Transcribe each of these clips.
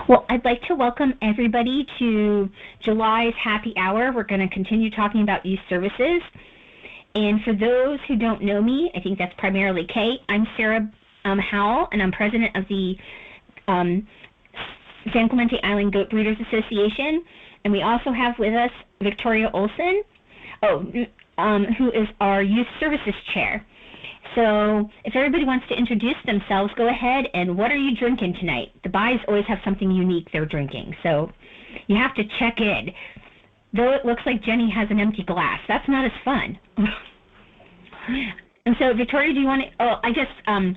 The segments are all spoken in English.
Well, I'd like to welcome everybody to July's Happy Hour. We're going to continue talking about youth services. And for those who don't know me, I think that's primarily Kate. I'm Sarah Howell, and I'm president of the San Clemente Island Goat Breeders Association. And we also have with us Victoria Olson, who is our youth services chair. So if everybody wants to introduce themselves, go ahead. And what are you drinking tonight? The Buys always have something unique they're drinking, so you have to check in. Though it looks like Jenny has an empty glass, that's not as fun. And so, Victoria, do you want to?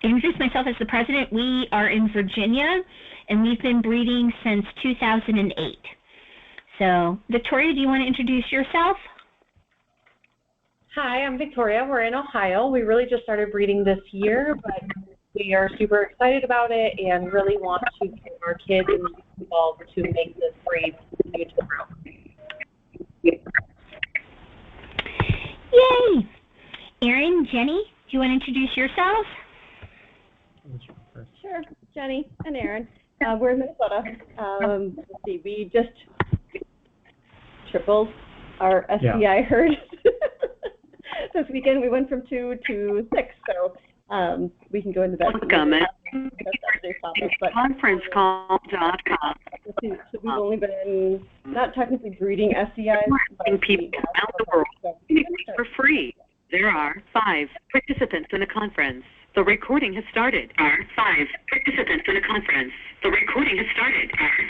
Introduce myself as the president. We are in Virginia, and we've been breeding since 2008. So, Victoria, do you want to introduce yourself? Hi, I'm Victoria. We're in Ohio. We really just started breeding this year, but we are super excited about it and really want to get our kids and youth involved to make this breed continue to grow. Yay! Erin, Jenny, do you want to introduce yourselves? Sure, Jenny and Erin. We're in Minnesota. Let's see, we just tripled our SCI herd. This weekend we went from 2 to 6, so we can go into that. Conferencecall.com. So we've only been not technically breeding SCIs, but people around the world for free. There are 5 participants in a conference. The recording has started. There are 5 participants in a conference. The recording has started. There are 5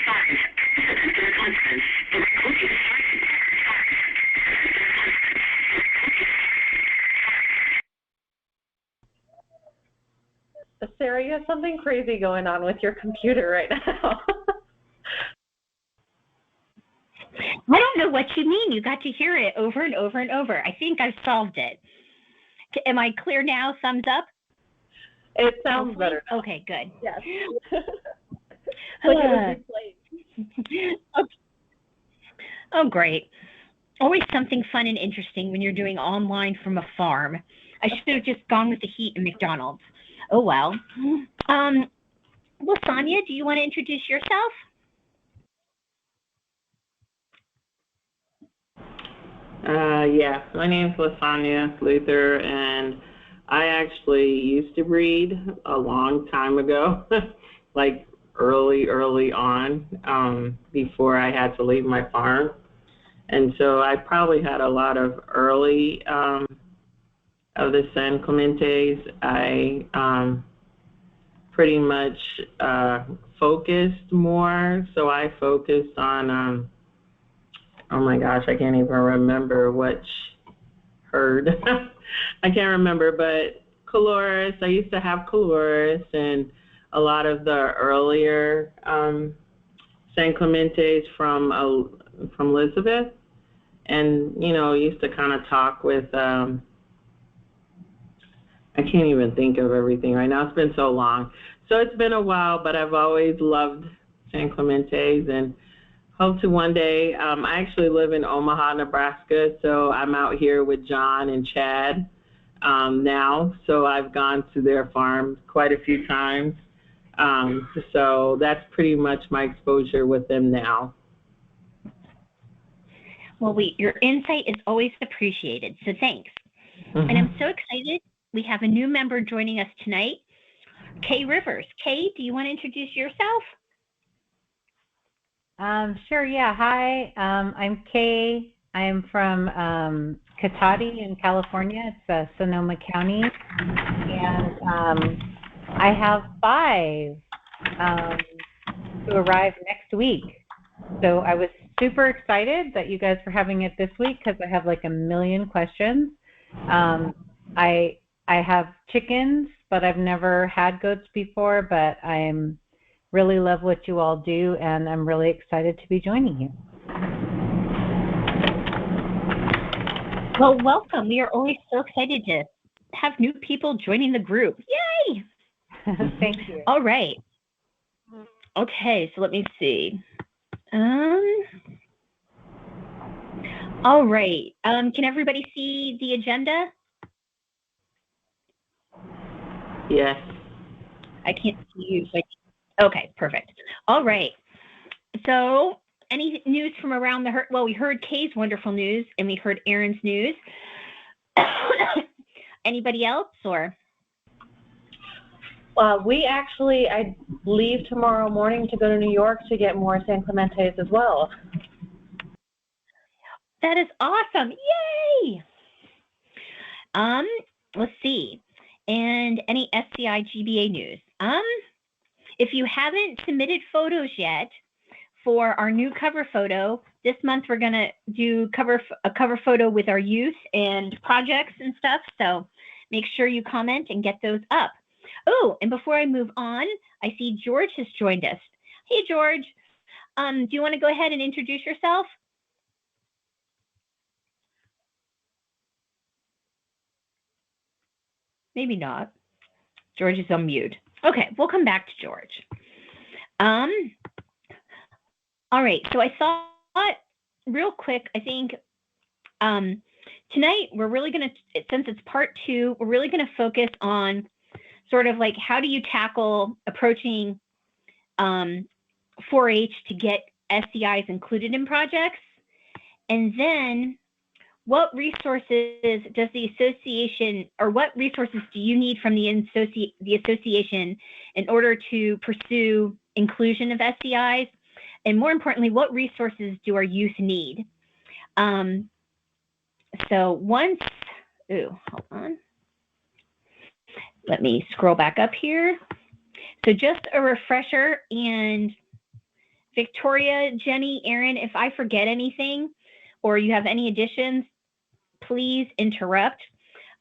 participants in a conference. The recording has started. Sarah, you have something crazy going on with your computer right now. I don't know what you mean. You got to hear it over and over and over. I think I've solved it. Am I clear now? Thumbs up? It sounds better now. Okay, good. Yes. Like it was replayed. Oh, great. Always something fun and interesting when you're doing online from a farm. I should have just gone with the heat in McDonald's. Oh, well. Sonia, do you want to introduce yourself? Yeah, my name's LaSonia Luther, and I actually used to breed a long time ago, like early on, before I had to leave my farm. And so I probably had a lot of early of the San Clementes. I pretty much focused more. So I focused on, oh my gosh, I can't even remember which herd. I can't remember, but Caloris. I used to have Caloris and a lot of the earlier San Clementes from Elizabeth. And, you know, used to kind of talk with, I can't even think of everything right now. It's been so long. So it's been a while, but I've always loved San Clementes and hope to one day. I actually live in Omaha, Nebraska, so I'm out here with John and Chad now. So I've gone to their farm quite a few times. So that's pretty much my exposure with them now. Well, your insight is always appreciated, so thanks. Mm-hmm. And I'm so excited. We have a new member joining us tonight, Kay Rivers. Kay, do you want to introduce yourself? Sure, yeah. Hi, I'm Kay. I'm from Cotati in California. It's Sonoma County. And I have 5 to arrive next week. So I was super excited that you guys were having it this week because I have like a million questions. I have chickens, but I've never had goats before, but I'm really love what you all do, and I'm really excited to be joining you. Well, welcome. We are always so excited to have new people joining the group. Yay! Thank you. All right. Okay, so let me see. All right. Can everybody see the agenda? Yes. I can't see you. Okay, perfect. All right. So, any news from around the well, we heard Kay's wonderful news and we heard Aaron's news. Anybody else or? I leave tomorrow morning to go to New York to get more San Clementes as well. That is awesome. Yay! Let's see. And any SCI GBA news? If you haven't submitted photos yet for our new cover photo, this month we're going to do a cover photo with our youth and projects and stuff. So make sure you comment and get those up. Oh, and before I move on, I see George has joined us. Hey, George. Do you want to go ahead and introduce yourself? Maybe not. George is on mute. Okay, we'll come back to George. All right, so I thought real quick, I think tonight we're really going to, since it's part 2, we're really going to focus on sort of like how do you tackle approaching 4-H to get SCIs included in projects, and then what resources does the association, or what resources do you need from the association in order to pursue inclusion of SCIs? And more importantly, what resources do our youth need? So once, hold on. Let me scroll back up here. So just a refresher, and Victoria, Jenny, Aaron, if I forget anything or you have any additions, please interrupt.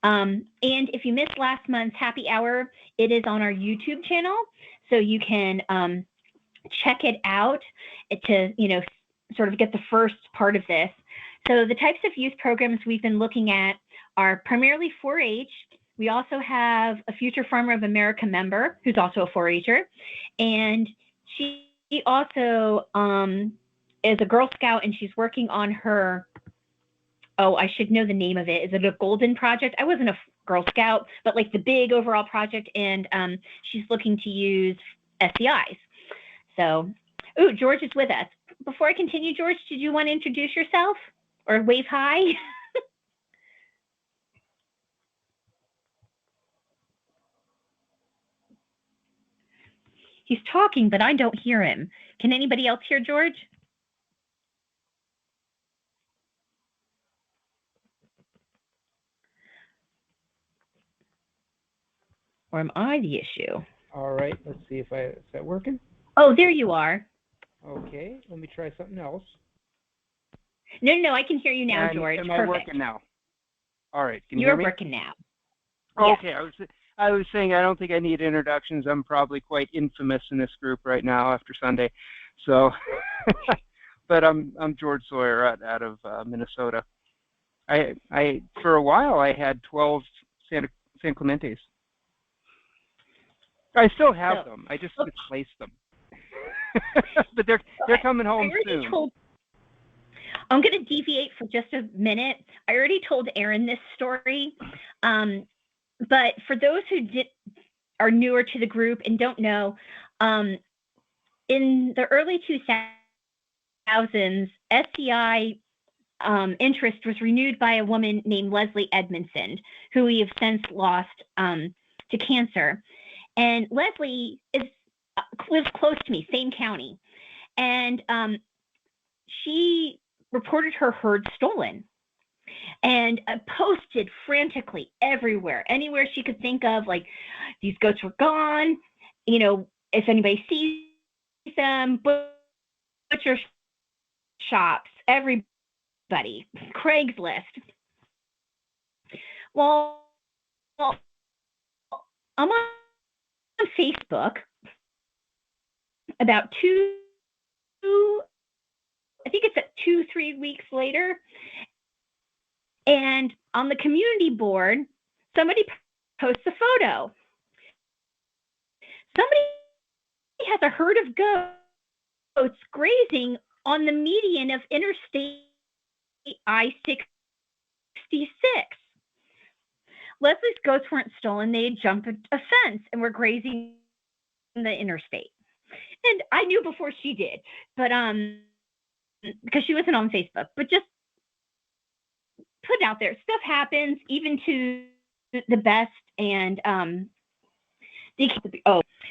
And if you missed last month's happy hour, it is on our YouTube channel, so you can check it out to, sort of get the first part of this. So the types of youth programs we've been looking at are primarily 4-H. We also have a Future Farmer of America member who's also a 4-H'er, and she also is a Girl Scout, and she's working on her, I should know the name of it. Is it a Golden Project? I wasn't a Girl Scout, but like the big overall project, and she's looking to use SCIs. So, George is with us. Before I continue, George, did you want to introduce yourself or wave hi? He's talking, but I don't hear him. Can anybody else hear George? Or am I the issue? All right, let's see if is that working? Oh, there you are. Okay, let me try something else. No, I can hear you now, George. Am I working now? All right, can you hear me? You're working now. Okay, I was saying I don't think I need introductions. I'm probably quite infamous in this group right now after Sunday. So, but I'm George Sawyer out of Minnesota. I for a while I had 12 San Clementes. I still have them. I just misplaced them. But they're coming home soon. I'm going to deviate for just a minute. I already told Aaron this story, but for those who are newer to the group and don't know, in the early 2000s, SCI interest was renewed by a woman named Leslie Edmondson, who we have since lost to cancer. And Leslie lives close to me, same county, and she reported her herd stolen and posted frantically everywhere, anywhere she could think of, like, these goats were gone, if anybody sees them, butcher shops, everybody, Craigslist. Well, I'm on Facebook about 2-3 weeks later, and on the community board, somebody posts a photo. Somebody has a herd of goats grazing on the median of Interstate I-66. Leslie's goats weren't stolen. They had jumped a fence and were grazing the interstate. and I knew before she did, but because she wasn't on Facebook, but just put it out there. Stuff happens, even to the best, and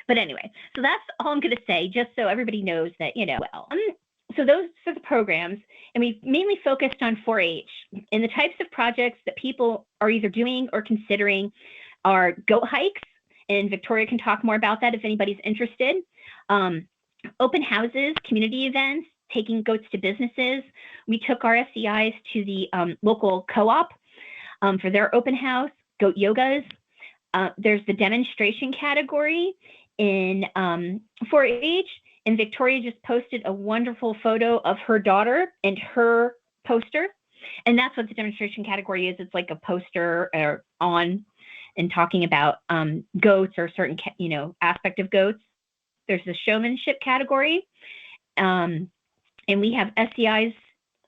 but anyway, so that's all I'm going to say, just so everybody knows that, well. So those are the programs, and we mainly focused on 4-H. And the types of projects that people are either doing or considering are goat hikes, and Victoria can talk more about that if anybody's interested. Open houses, community events, taking goats to businesses. We took our SCIs to the local co-op for their open house, goat yogas. There's the demonstration category in 4-H, and Victoria just posted a wonderful photo of her daughter and her poster, and that's what the demonstration category is. It's like a poster on and talking about goats or certain aspect of goats. There's the showmanship category, and we have SCIs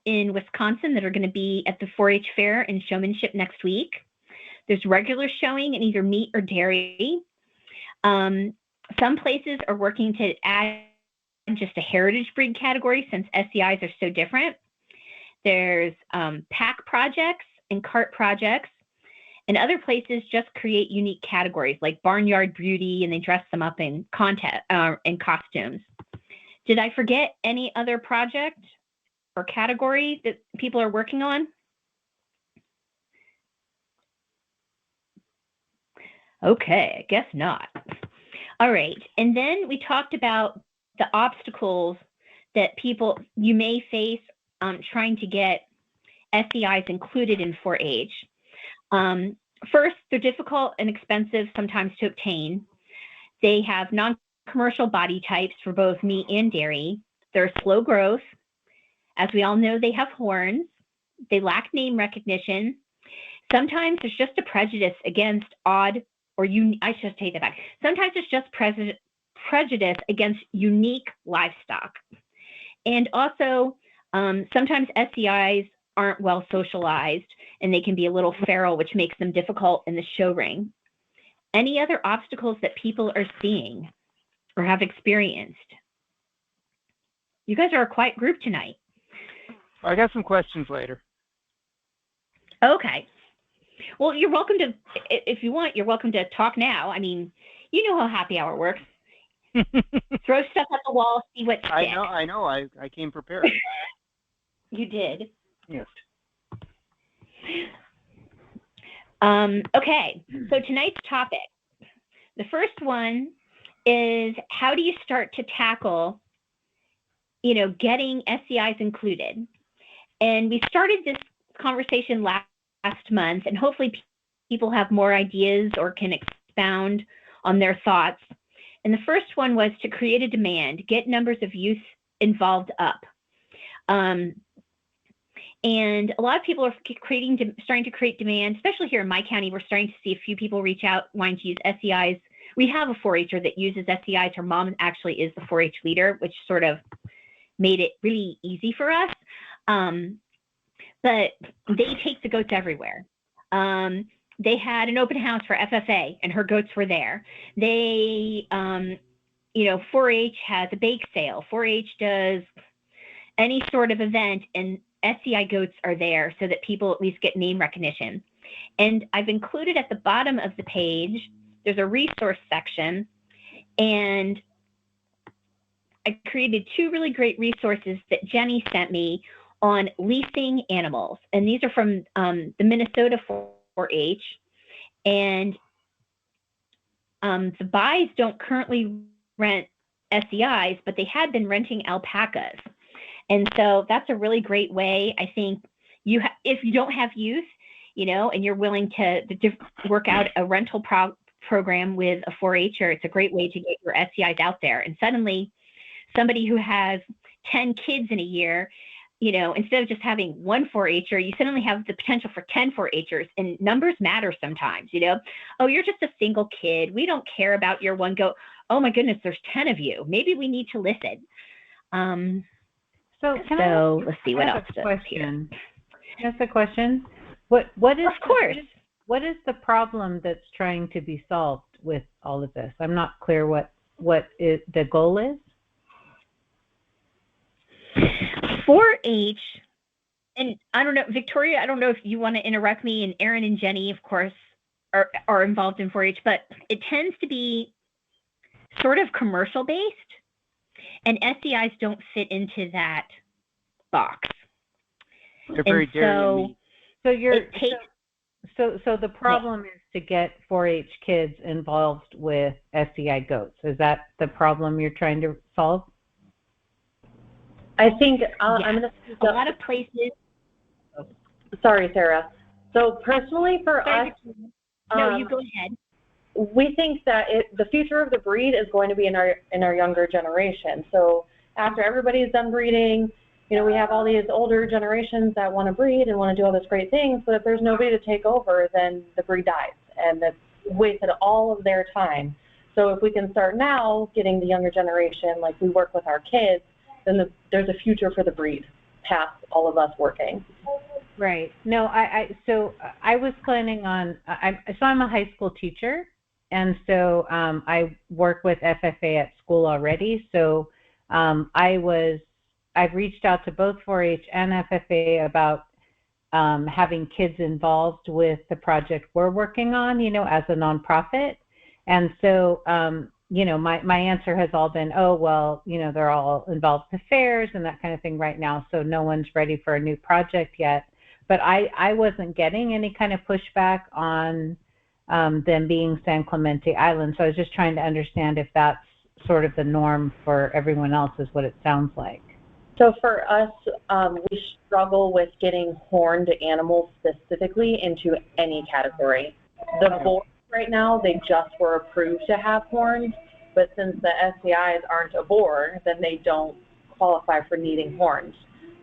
in Wisconsin that are going to be at the 4-H fair and showmanship next week. There's regular showing in either meat or dairy. Some places are working to add just a heritage breed category since SCIs are so different. There's pack projects and cart projects, and other places just create unique categories like barnyard beauty, and they dress them up in costumes. Did I forget any other project or category that people are working on? Okay, I guess not. All right, and then we talked about the obstacles that you may face trying to get SCIs included in 4-H. First, they're difficult and expensive sometimes to obtain. They have non-commercial body types for both meat and dairy. They're slow growth. As we all know, they have horns. They lack name recognition. Sometimes there's just a prejudice against odd or I should take that back. Sometimes it's just prejudice against unique livestock. And also, sometimes SCIs aren't well socialized, and they can be a little feral, which makes them difficult in the show ring. Any other obstacles that people are seeing or have experienced? You guys are a quiet group tonight. I got some questions later. Okay. Well, you're welcome to, if you want, you're welcome to talk now. I mean, you know how happy hour works. Throw stuff at the wall, see what sticks. I know. I came prepared. You did? Yes. Okay, so tonight's topic. The first one is, how do you start to tackle, getting SCIs included? And we started this conversation last month, and hopefully people have more ideas or can expound on their thoughts. And the first one was to create a demand, get numbers of youth involved up. And a lot of people are starting to create demand, especially here in my county. We're starting to see a few people reach out wanting to use SCIs. We have a 4-H'er that uses SCIs. Her mom actually is the 4-H leader, which sort of made it really easy for us. But they take the goats everywhere. They had an open house for FFA, and her goats were there. They, 4-H has a bake sale. 4-H does any sort of event, and SCI goats are there so that people at least get name recognition. And I've included at the bottom of the page, there's a resource section, and I created 2 really great resources that Jenny sent me on leasing animals. And these are from the Minnesota 4-H. And the buys don't currently rent SCIs, but they had been renting alpacas. And so that's a really great way, I think, if you don't have youth, and you're willing to work out a rental program with a 4-H'er, it's a great way to get your SCIs out there. And suddenly, somebody who has 10 kids in a year, instead of just having one 4-H'er, you suddenly have the potential for 10 4-H'ers, and numbers matter sometimes, Oh, you're just a single kid. We don't care about your one goat. Oh my goodness, there's 10 of you. Maybe we need to listen. So let's see what else. Question. Can I ask a question? What is? Of course. What is the problem that's trying to be solved with all of this? I'm not clear what the goal is. 4-H, and I don't know, Victoria, I don't know if you want to interrupt me, and Erin and Jenny, of course, are involved in 4-H, but it tends to be sort of commercial based, and SCIs don't fit into that box. They're very dairy meat. So so the problem is to get 4-H kids involved with SCI goats. Is that the problem you're trying to solve? I think I'm going to speak a lot of places. Sorry, Sarah. So personally, for us, no, you go ahead. We think that the future of the breed is going to be in our younger generation. So after everybody's done breeding, you know, we have all these older generations that want to breed and want to do all these great things, but if there's nobody to take over, then the breed dies, and that's wasted all of their time. So if we can start now getting the younger generation, like we work with our kids, then there's a future for the breed past all of us working. Right. No, so I was planning on, I'm a high school teacher, and so I work with FFA at school already. So I've reached out to both 4-H and FFA about having kids involved with the project we're working on, you know, as a nonprofit. And so, you know, my answer has all been, oh, well, you know, they're all involved with fairs and that kind of thing right now, so no one's ready for a new project yet. But I wasn't getting any kind of pushback on them being San Clemente Island, so I was just trying to understand if that's sort of the norm for everyone else, is what it sounds like. So for us, we struggle with getting horned animals specifically into any category. The boars right now, they just were approved to have horns, but since the SCIs aren't a boar, then they don't qualify for needing horns.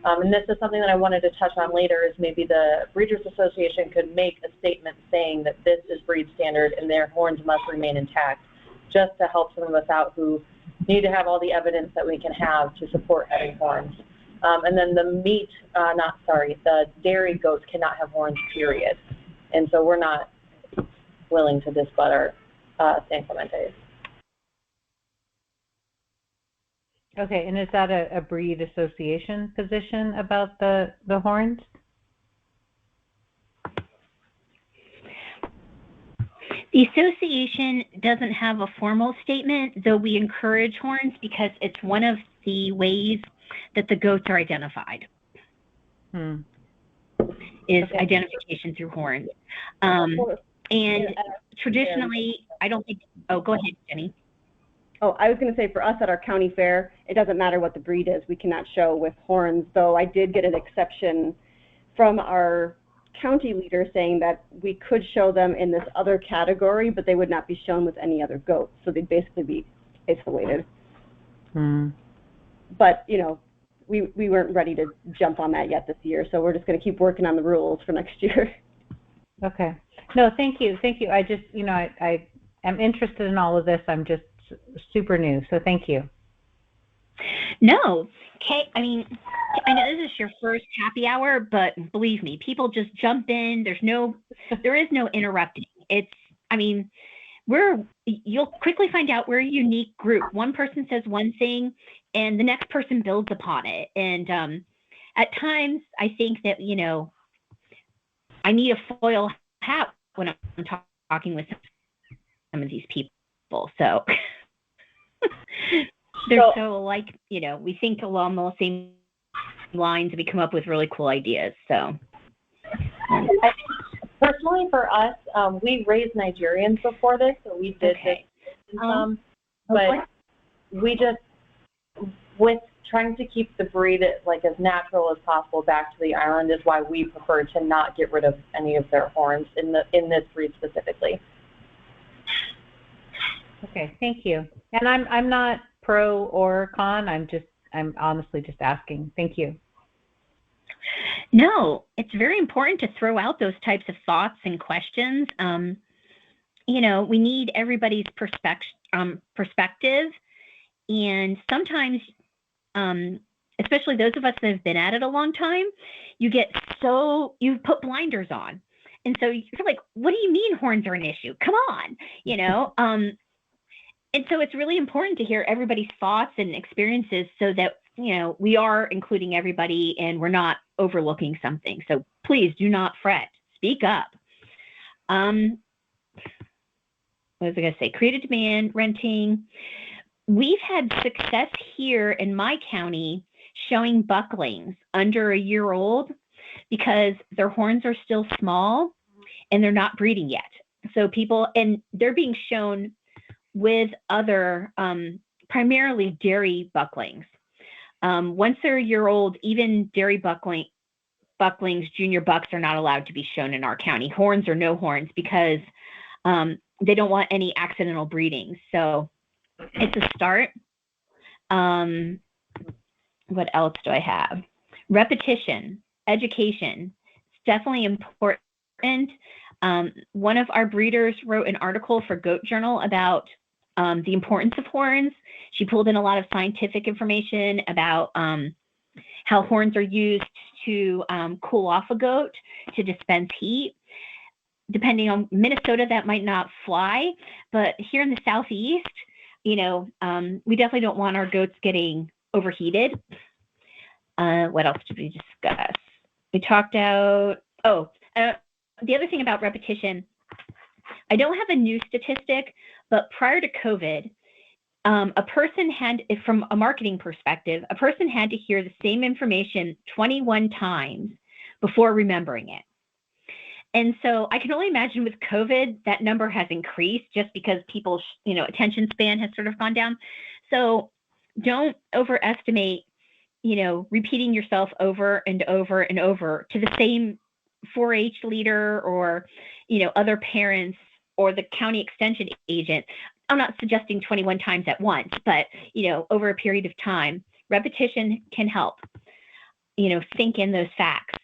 And this is something that I wanted to touch on later, is maybe the Breeders Association could make a statement saying that this is breed standard and their horns must remain intact, just to help some of us out who need to have all the evidence that we can have to support having horns. And then the dairy goats cannot have horns, period. And so we're not willing to disbutt our San Clementes. Okay, and is that a breed association position about the horns? The association doesn't have a formal statement, though we encourage horns because it's one of the ways that the goats are identified. Is identification through horns. And traditionally, I don't think, oh, go ahead, Jenny. Oh, I was going to say, for us at our county fair, it doesn't matter what the breed is. We cannot show with horns, though I did get an exception from our county leader saying that we could show them in this other category, but they would not be shown with any other goats. So they'd basically be isolated. But, you know, we weren't ready to jump on that yet this year, so we're just going to keep working on the rules for next year. Okay. No, thank you. Thank you. I just, you know, I am interested in all of this. I'm just super new, so thank you. No, Kay, I mean, I know this is your first happy hour, but believe me, people just jump in. There is no interrupting. I mean, you'll quickly find out we're a unique group. One person says one thing and the next person builds upon it. And at times I think that, you know, I need a foil hat when I'm talking with some of these people. So they're so like, you know, we think along the same lines and we come up with really cool ideas. So personally for us, we raised Nigerians before this, so we did this but we just, with trying to keep the breed like as natural as possible back to the island, is why we prefer to not get rid of any of their horns in this breed specifically. Okay, thank you. And I'm not pro or con. I'm honestly just asking. Thank you. No, it's very important to throw out those types of thoughts and questions. You know, we need everybody's perspective, and sometimes, especially those of us that have been at it a long time, you put blinders on, and so you're like, "What do you mean horns are an issue? Come on," you know. And so it's really important to hear everybody's thoughts and experiences so that we are including everybody and we're not overlooking something. So please do not fret. Speak up. What was I going to say? Created demand, renting. We've had success here in my county showing bucklings under a year old because their horns are still small and they're not breeding yet. So and they're being shown with other, primarily dairy bucklings. Once they're a year old, even dairy bucklings, junior bucks are not allowed to be shown in our county, horns or no horns, because they don't want any accidental breeding. So it's a start. What else do I have? Repetition, education. It's definitely important. One of our breeders wrote an article for Goat Journal about the importance of horns. She pulled in a lot of scientific information about how horns are used to cool off a goat, to dispense heat. Depending on Minnesota, that might not fly, but here in the Southeast, we definitely don't want our goats getting overheated. What else did we discuss? We talked about, the other thing about repetition, I don't have a new statistic, but prior to COVID, a person had, from a marketing perspective, a person had to hear the same information 21 times before remembering it. And so I can only imagine with COVID, that number has increased just because people's, attention span has sort of gone down. So don't overestimate, repeating yourself over and over and over to the same 4-H leader or, other parents or the county extension agent. I'm not suggesting 21 times at once, but, over a period of time, repetition can help, sink in those facts.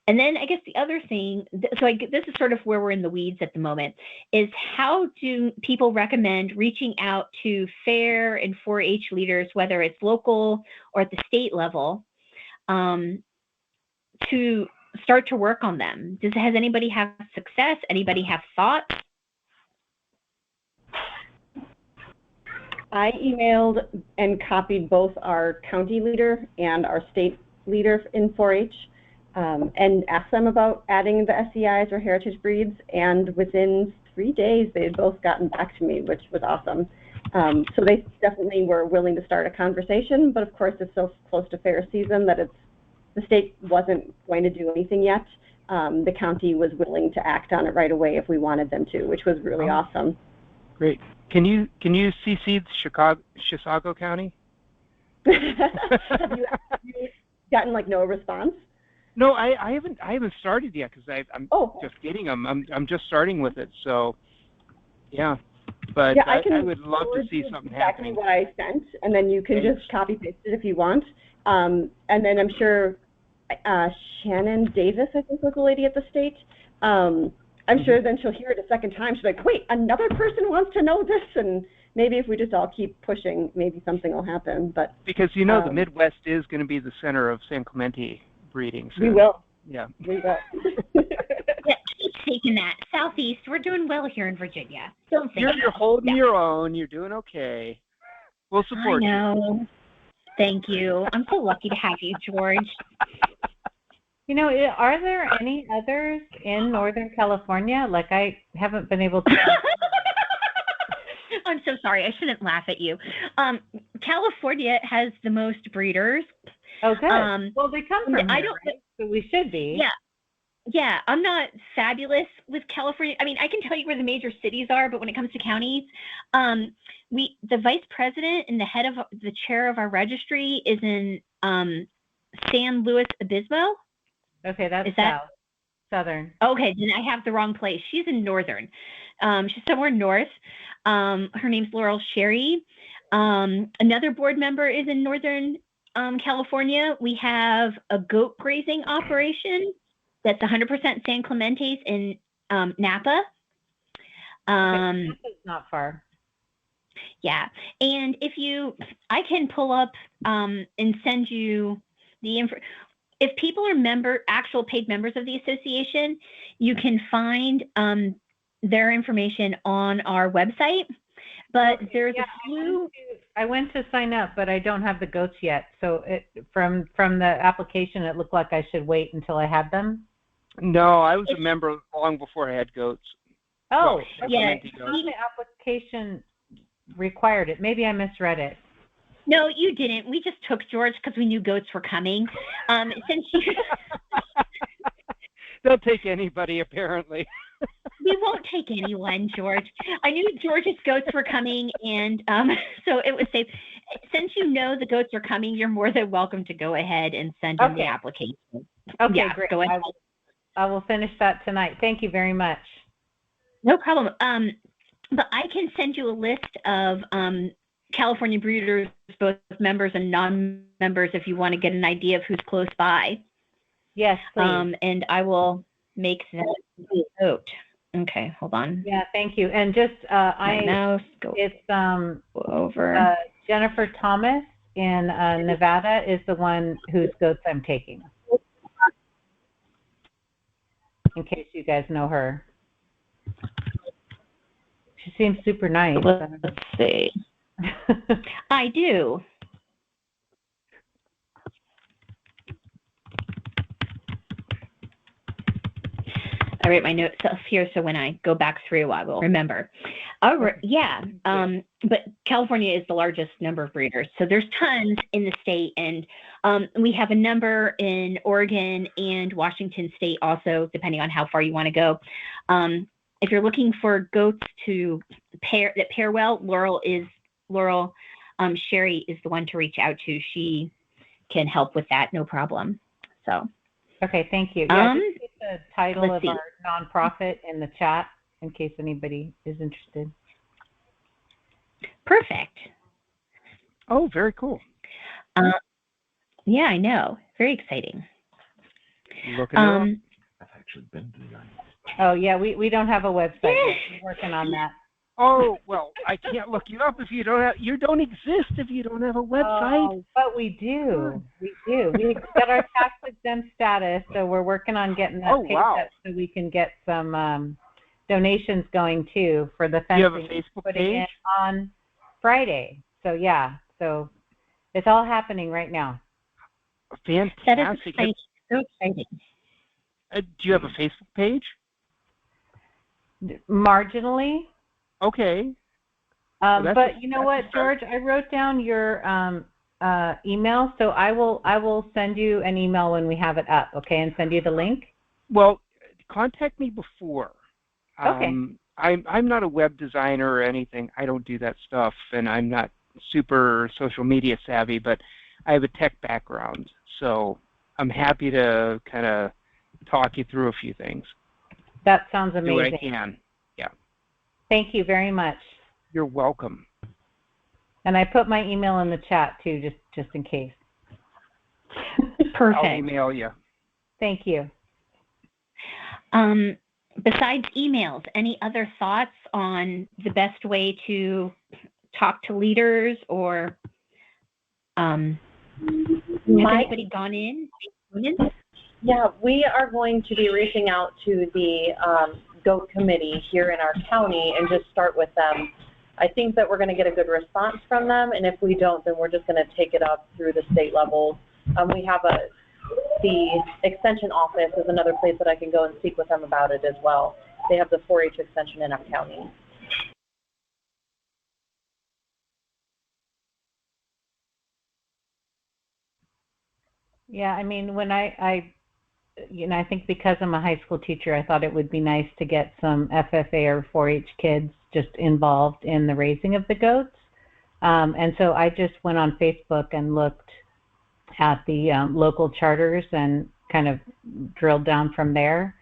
And then I guess the other thing, this is sort of where we're in the weeds at the moment, is how do people recommend reaching out to fair and 4-H leaders, whether it's local or at the state level, to start to work on them? Has anybody have success? Anybody have thoughts? I emailed and copied both our county leader and our state leader in 4-H. And asked them about adding the SCIs or heritage breeds, and within 3 days they had both gotten back to me, which was awesome. So they definitely were willing to start a conversation, but of course it's so close to fair season that the state wasn't going to do anything yet. The county was willing to act on it right away if we wanted them to, which was really awesome. Great. Can you CC Chisago County? Have you gotten no response? No, I haven't started yet because I'm just getting them. I'm just starting with it, so yeah. But yeah, I would love to see something exactly happening. What I sent, and then you can just copy paste it if you want. And then I'm sure Shannon Davis, I think, was the lady at the state. I'm sure then she'll hear it a second time. She's like, wait, another person wants to know this, and maybe if we just all keep pushing, maybe something will happen. But because the Midwest is going to be the center of San Clemente breeding. So, we will. Yeah. We will. Yeah, keep taking that. Southeast, we're doing well here in Virginia. Don't think you're holding your own. You're doing okay. We'll support you. I know. Thank you. I'm so lucky to have you, George. Are there any others in Northern California? I haven't been able to. I'm so sorry. I shouldn't laugh at you. California has the most breeders. Oh, good. Well, they come from here, right? So we should be. Yeah. I'm not fabulous with California. I mean, I can tell you where the major cities are, but when it comes to counties, the vice president and the chair of our registry is in San Luis Obispo. Okay, that's southern. Okay, then I have the wrong place. She's in northern. She's somewhere north. Her name's Laurel Sherry. Another board member is in northern California. We have a goat grazing operation that's 100% San Clemente's in Napa. Napa's not far. Yeah, and I can pull up and send you the info. If people are actual paid members of the association, you can find their information on our website. But there's a few. I I went to sign up, but I don't have the goats yet. So from the application, it looked like I should wait until I had them. No, I was a member long before I had goats. Oh, well, yeah. The application required it. Maybe I misread it. No, you didn't. We just took George because we knew goats were coming. Since you... They'll take anybody, apparently. We won't take anyone, George. I knew George's goats were coming, and so it was safe. Since you know the goats are coming, you're more than welcome to go ahead and send in the application. Okay, yeah, great. Go ahead. I will finish that tonight. Thank you very much. No problem. But I can send you a list of California breeders, both members and non-members, if you want to get an idea of who's close by. Yes, please. And I will make that note. Okay, hold on. Yeah, thank you. And just it's over. Jennifer Thomas in Nevada is the one whose goats I'm taking. In case you guys know her. She seems super nice. Let's see. I do. I write my notes up here so when I go back through, I will remember. Yeah, but California is the largest number of breeders. So there's tons in the state, and we have a number in Oregon and Washington State also, depending on how far you want to go. If you're looking for goats to pair well, Laurel Sherry is the one to reach out to. She can help with that, no problem. So. Okay, thank you. Yeah, just put the title of our nonprofit in the chat in case anybody is interested. Perfect. Oh, very cool. Yeah, I know. Very exciting. Looking up. I've actually been to the island. Oh, yeah, we don't have a website yet. We're working on that. Oh, well, I can't look you up if you don't exist if you don't have a website. Oh, but we do. We do. We got our tax exempt status, so we're working on getting that paid up so we can get some donations going too for the fencing. You have a Facebook page? On Friday. So yeah, so it's all happening right now. Fantastic. That is exciting. So exciting. Do you have a Facebook page? Marginally. Okay. But you know what, George? I wrote down your email, so I will send you an email when we have it up, okay, and send you the link. Well, contact me before. Okay. I'm not a web designer or anything. I don't do that stuff, and I'm not super social media savvy, but I have a tech background, so I'm happy to kind of talk you through a few things. That sounds amazing. Do what I can. Yeah. Thank you very much. You're welcome. And I put my email in the chat too, just in case. Perfect. I'll email you. Thank you. Besides emails, any other thoughts on the best way to talk to leaders, or has anybody gone in? Yeah, we are going to be reaching out to the GOAT committee here in our county and just start with them. I think that we're going to get a good response from them, and if we don't, then we're just going to take it up through the state level. We have the extension office is another place that I can go and speak with them about it as well. They have the 4-H extension in our county. Yeah, I mean, when I think because I'm a high school teacher, I thought it would be nice to get some FFA or 4-H kids just involved in the raising of the goats. And so I just went on Facebook and looked at the local charters and kind of drilled down from there.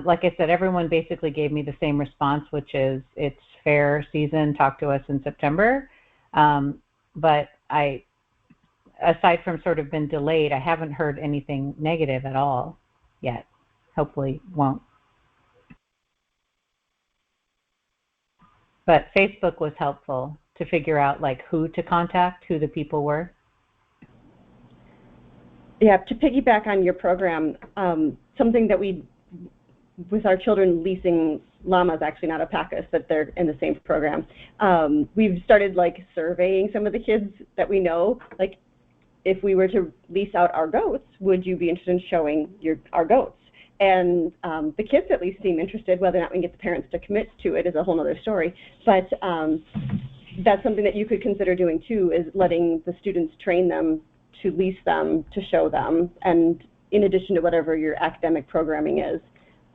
Like I said, everyone basically gave me the same response, which is it's fair season, talk to us in September. But aside from sort of been delayed, I haven't heard anything negative at all yet. Hopefully won't. But Facebook was helpful to figure out like who to contact, who the people were. Yeah, to piggyback on your program, something that we, with our children leasing llamas, actually not alpacas, but they're in the same program. We've started like surveying some of the kids that we know, like if we were to lease out our goats, would you be interested in showing our goats? And the kids at least seem interested. Whether or not we can get the parents to commit to it is a whole other story. But that's something that you could consider doing too, is letting the students train them to lease them, to show them, and in addition to whatever your academic programming is.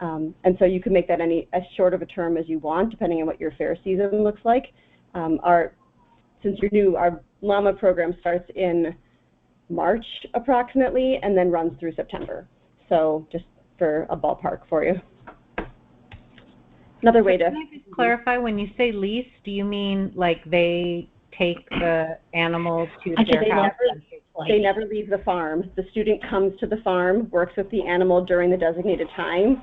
And so you can make that as short of a term as you want, depending on what your fair season looks like. Since you're new, our llama program starts in March approximately, and then runs through September. So just for a ballpark for you. Another way to... Can I just clarify, when you say lease, do you mean like they take the animal to their house? They never leave the farm. The student comes to the farm, works with the animal during the designated time,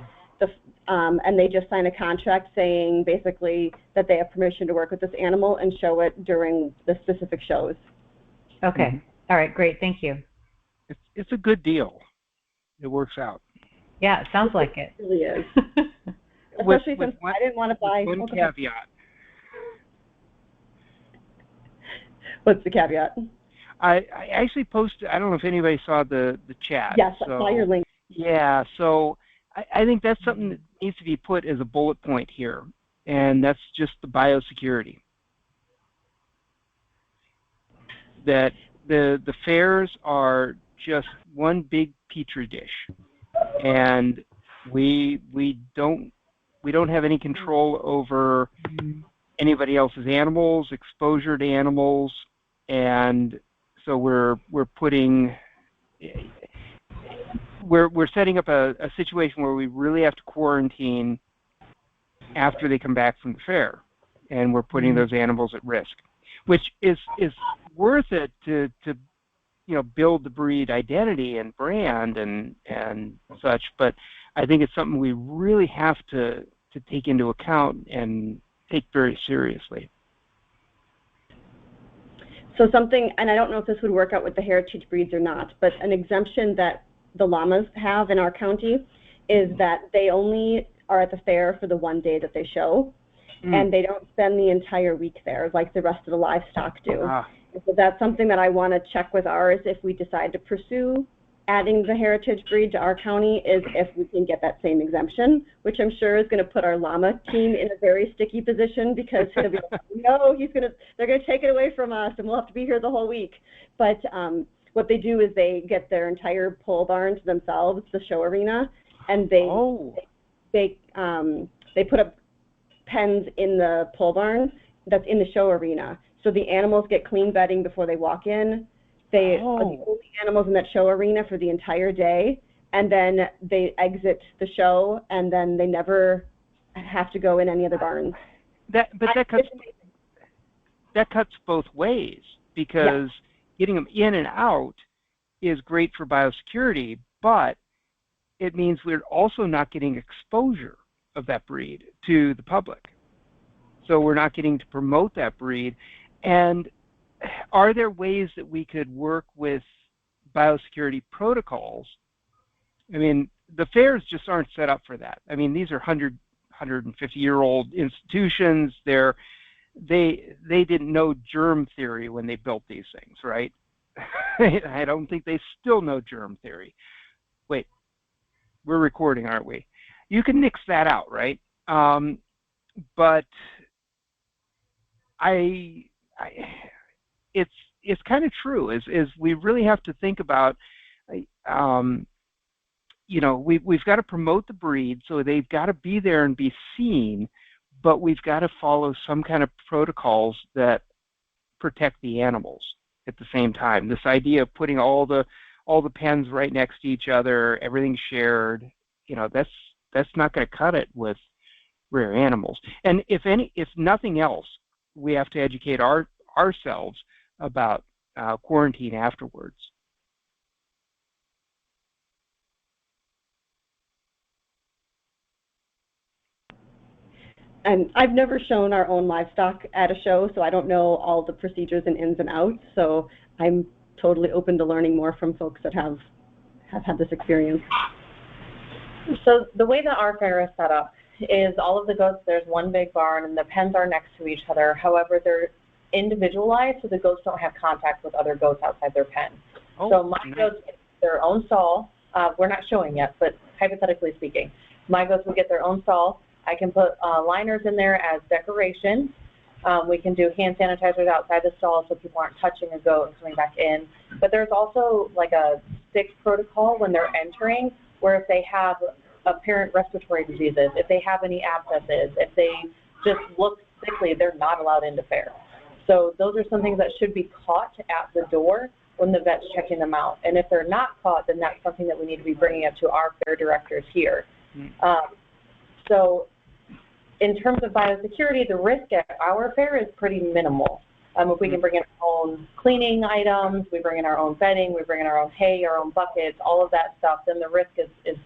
and they just sign a contract saying basically that they have permission to work with this animal and show it during the specific shows. Okay. All right, great. Thank you. It's a good deal. It works out. Yeah, it sounds like it. It really is. Especially since I didn't want to buy... One caveat. What's the caveat? I actually posted, I don't know if anybody saw the chat. Yes, I saw your link. Yeah, so I think that's something that needs to be put as a bullet point here, and that's just the biosecurity. That the fairs are just one big petri dish, and we don't have any control over anybody else's animals, exposure to animals, and so we're setting up a situation where we really have to quarantine after they come back from the fair, and we're putting those animals at risk, which is worth it to build the breed identity and brand and such, but I think it's something we really have to take into account and take very seriously. So something, and I don't know if this would work out with the heritage breeds or not, but an exemption that the llamas have in our county is that they only are at the fair for the one day that they show, and they don't spend the entire week there like the rest of the livestock do. So that's something that I want to check with ours if we decide to pursue adding the heritage breed to our county, is if we can get that same exemption, which I'm sure is going to put our llama team in a very sticky position, because he'll be like, no, they're going to take it away from us and we'll have to be here the whole week. But what they do is they get their entire pole barn to themselves, the show arena, and they put up pens in the pole barn that's in the show arena. So the animals get clean bedding before they walk in. They are the only animals in that show arena for the entire day, and then they exit the show, and then they never have to go in any other barns. That cuts both ways, because getting them in and out is great for biosecurity, but it means we're also not getting exposure of that breed to the public. So we're not getting to promote that breed. And are there ways that we could work with biosecurity protocols? I mean, the fairs just aren't set up for that. I mean, these are 150-year-old institutions. They didn't know germ theory when they built these things, right? I don't think they still know germ theory. Wait, we're recording, aren't we? You can nix that out, right? But it's kind of true. Is we really have to think about, we've got to promote the breed, so they've got to be there and be seen, but we've got to follow some kind of protocols that protect the animals at the same time. This idea of putting all the pens right next to each other, everything shared, that's not going to cut it with rare animals. And if nothing else, we have to educate ourselves about quarantine afterwards. And I've never shown our own livestock at a show, so I don't know all the procedures and ins and outs. So I'm totally open to learning more from folks that have had this experience. So the way that our fair is set up is all of the goats, there's one big barn, and the pens are next to each other. However, they're individualized, so the goats don't have contact with other goats outside their pen. So my goats get their own stall. We're not showing yet, but hypothetically speaking, my goats will get their own stall. I can put liners in there as decoration. We can do hand sanitizers outside the stall so people aren't touching a goat and coming back in. But there's also like a stick protocol when they're entering, where if they have apparent respiratory diseases, if they have any abscesses, if they just look sickly, they're not allowed into fair. So those are some things that should be caught at the door when the vet's checking them out. And if they're not caught, then that's something that we need to be bringing up to our fair directors here. So in terms of biosecurity, the risk at our fair is pretty minimal. If we can bring in our own cleaning items, we bring in our own bedding, we bring in our own hay, our own buckets, all of that stuff, then the risk is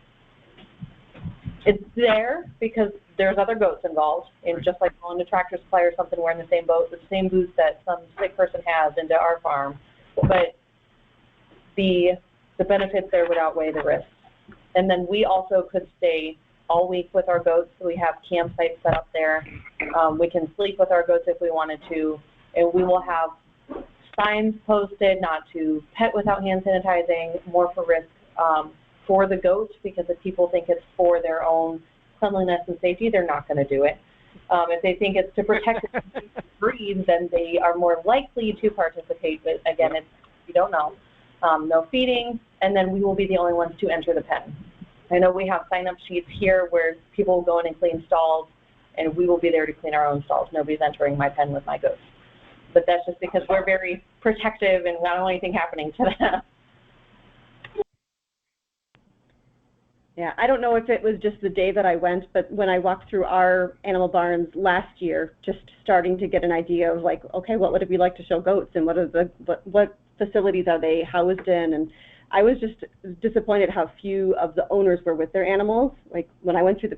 it's there because there's other goats involved. And just like going to Tractor Supply or something, we're in the same boat, the same booth that some sick person has into our farm. But the benefits there would outweigh the risks. And then we also could stay all week with our goats. So we have campsites set up there. We can sleep with our goats if we wanted to. And we will have signs posted not to pet without hand sanitizing, more for risk for the goats, because if people think it's for their own cleanliness and safety, they're not going to do it. If they think it's to protect the breed, then they are more likely to participate. But again, you don't know. No feeding, and then we will be the only ones to enter the pen. I know we have sign-up sheets here where people will go in and clean stalls, and we will be there to clean our own stalls. Nobody's entering my pen with my goats. But that's just because we're very protective and we don't want anything happening to them. Yeah, I don't know if it was just the day that I went, but when I walked through our animal barns last year, just starting to get an idea of like, okay, what would it be like to show goats, and what facilities are they housed in? And I was just disappointed how few of the owners were with their animals. Like when I went through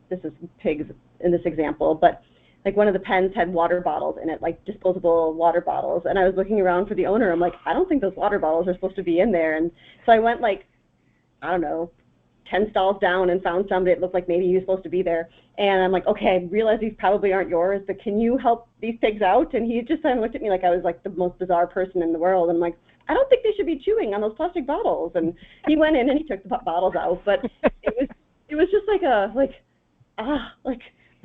this is pigs in this example, but like one of the pens had water bottles in it, like disposable water bottles. And I was looking around for the owner. I'm like, I don't think those water bottles are supposed to be in there. And so I went like, I don't know, 10 stalls down and found some that looked like maybe he was supposed to be there. And I'm like, okay, I realize these probably aren't yours, but can you help these pigs out? And he just kind of looked at me like I was like the most bizarre person in the world. And I'm like, I don't think they should be chewing on those plastic bottles. And he went in and he took the bottles out. But it was just like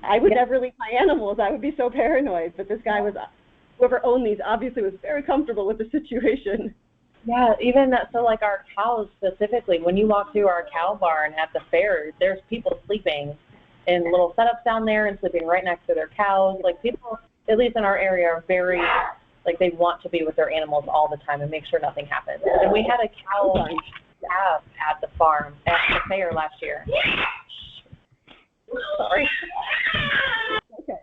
I would never leave my animals. I would be so paranoid. But this guy whoever owned these obviously was very comfortable with the situation. Yeah, even so, like our cows specifically, when you walk through our cow barn at the fair, there's people sleeping in little setups down there and sleeping right next to their cows. Like people, at least in our area, are very, like they want to be with their animals all the time and make sure nothing happens. And we had a cow calf at the farm, at the fair last year. Sorry. Okay.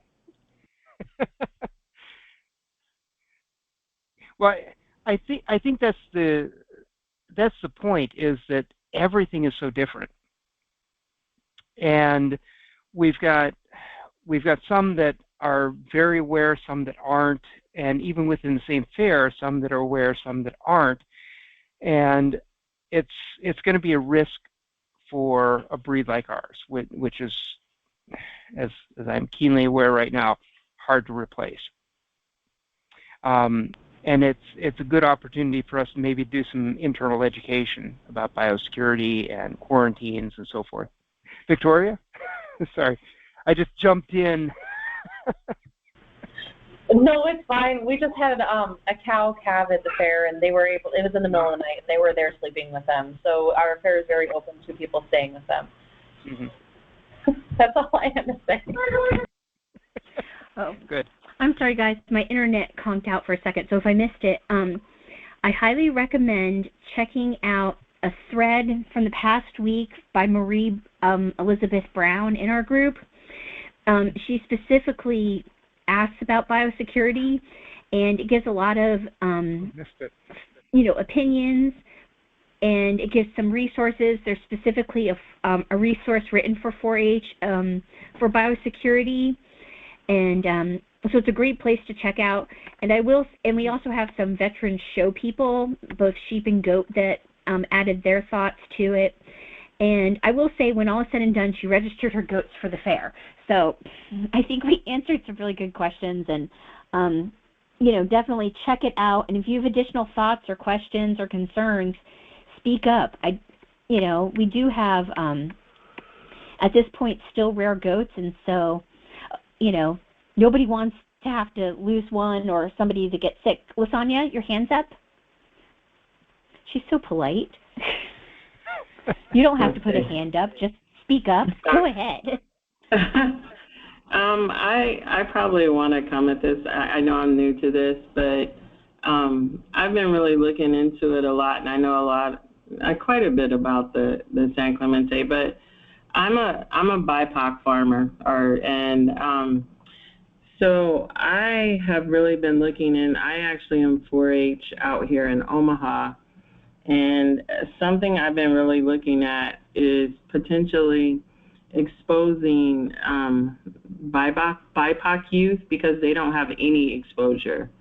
Well, I think that's the point, is that everything is so different, and we've got some that are very aware, some that aren't, and even within the same fair, some that are aware, some that aren't, and it's going to be a risk for a breed like ours, which is, as I'm keenly aware right now, hard to replace. And it's a good opportunity for us to maybe do some internal education about biosecurity and quarantines and so forth. Victoria? Sorry, I just jumped in. No, it's fine. We just had a cow calf at the fair, and they were able. It was in the middle of the night. They were there sleeping with them. So our fair is very open to people staying with them. Mm-hmm. That's all I have to say. Oh, good. I'm sorry, guys. My internet conked out for a second, so if I missed it, I highly recommend checking out a thread from the past week by Marie Elizabeth Brown in our group. She specifically asks about biosecurity, and it gives a lot of opinions, and it gives some resources. There's specifically a resource written for 4-H for biosecurity, and so it's a great place to check out. And we also have some veteran show people, both sheep and goat, that added their thoughts to it. And I will say, when all is said and done, she registered her goats for the fair. So I think we answered some really good questions, and definitely check it out. And if you have additional thoughts or questions or concerns, speak up. We do have at this point still rare goats, and so nobody wants to have to lose one or somebody to get sick. Lasagna, your hand's up. She's so polite. You don't have to put a hand up. Just speak up. Go ahead. I probably want to come at this. I know I'm new to this, but I've been really looking into it a lot, and I know quite a bit about the San Clemente. But I'm a BIPOC farmer, so I have really been looking, and I actually am 4-H out here in Omaha. And something I've been really looking at is potentially exposing BIPOC youth, because they don't have any exposure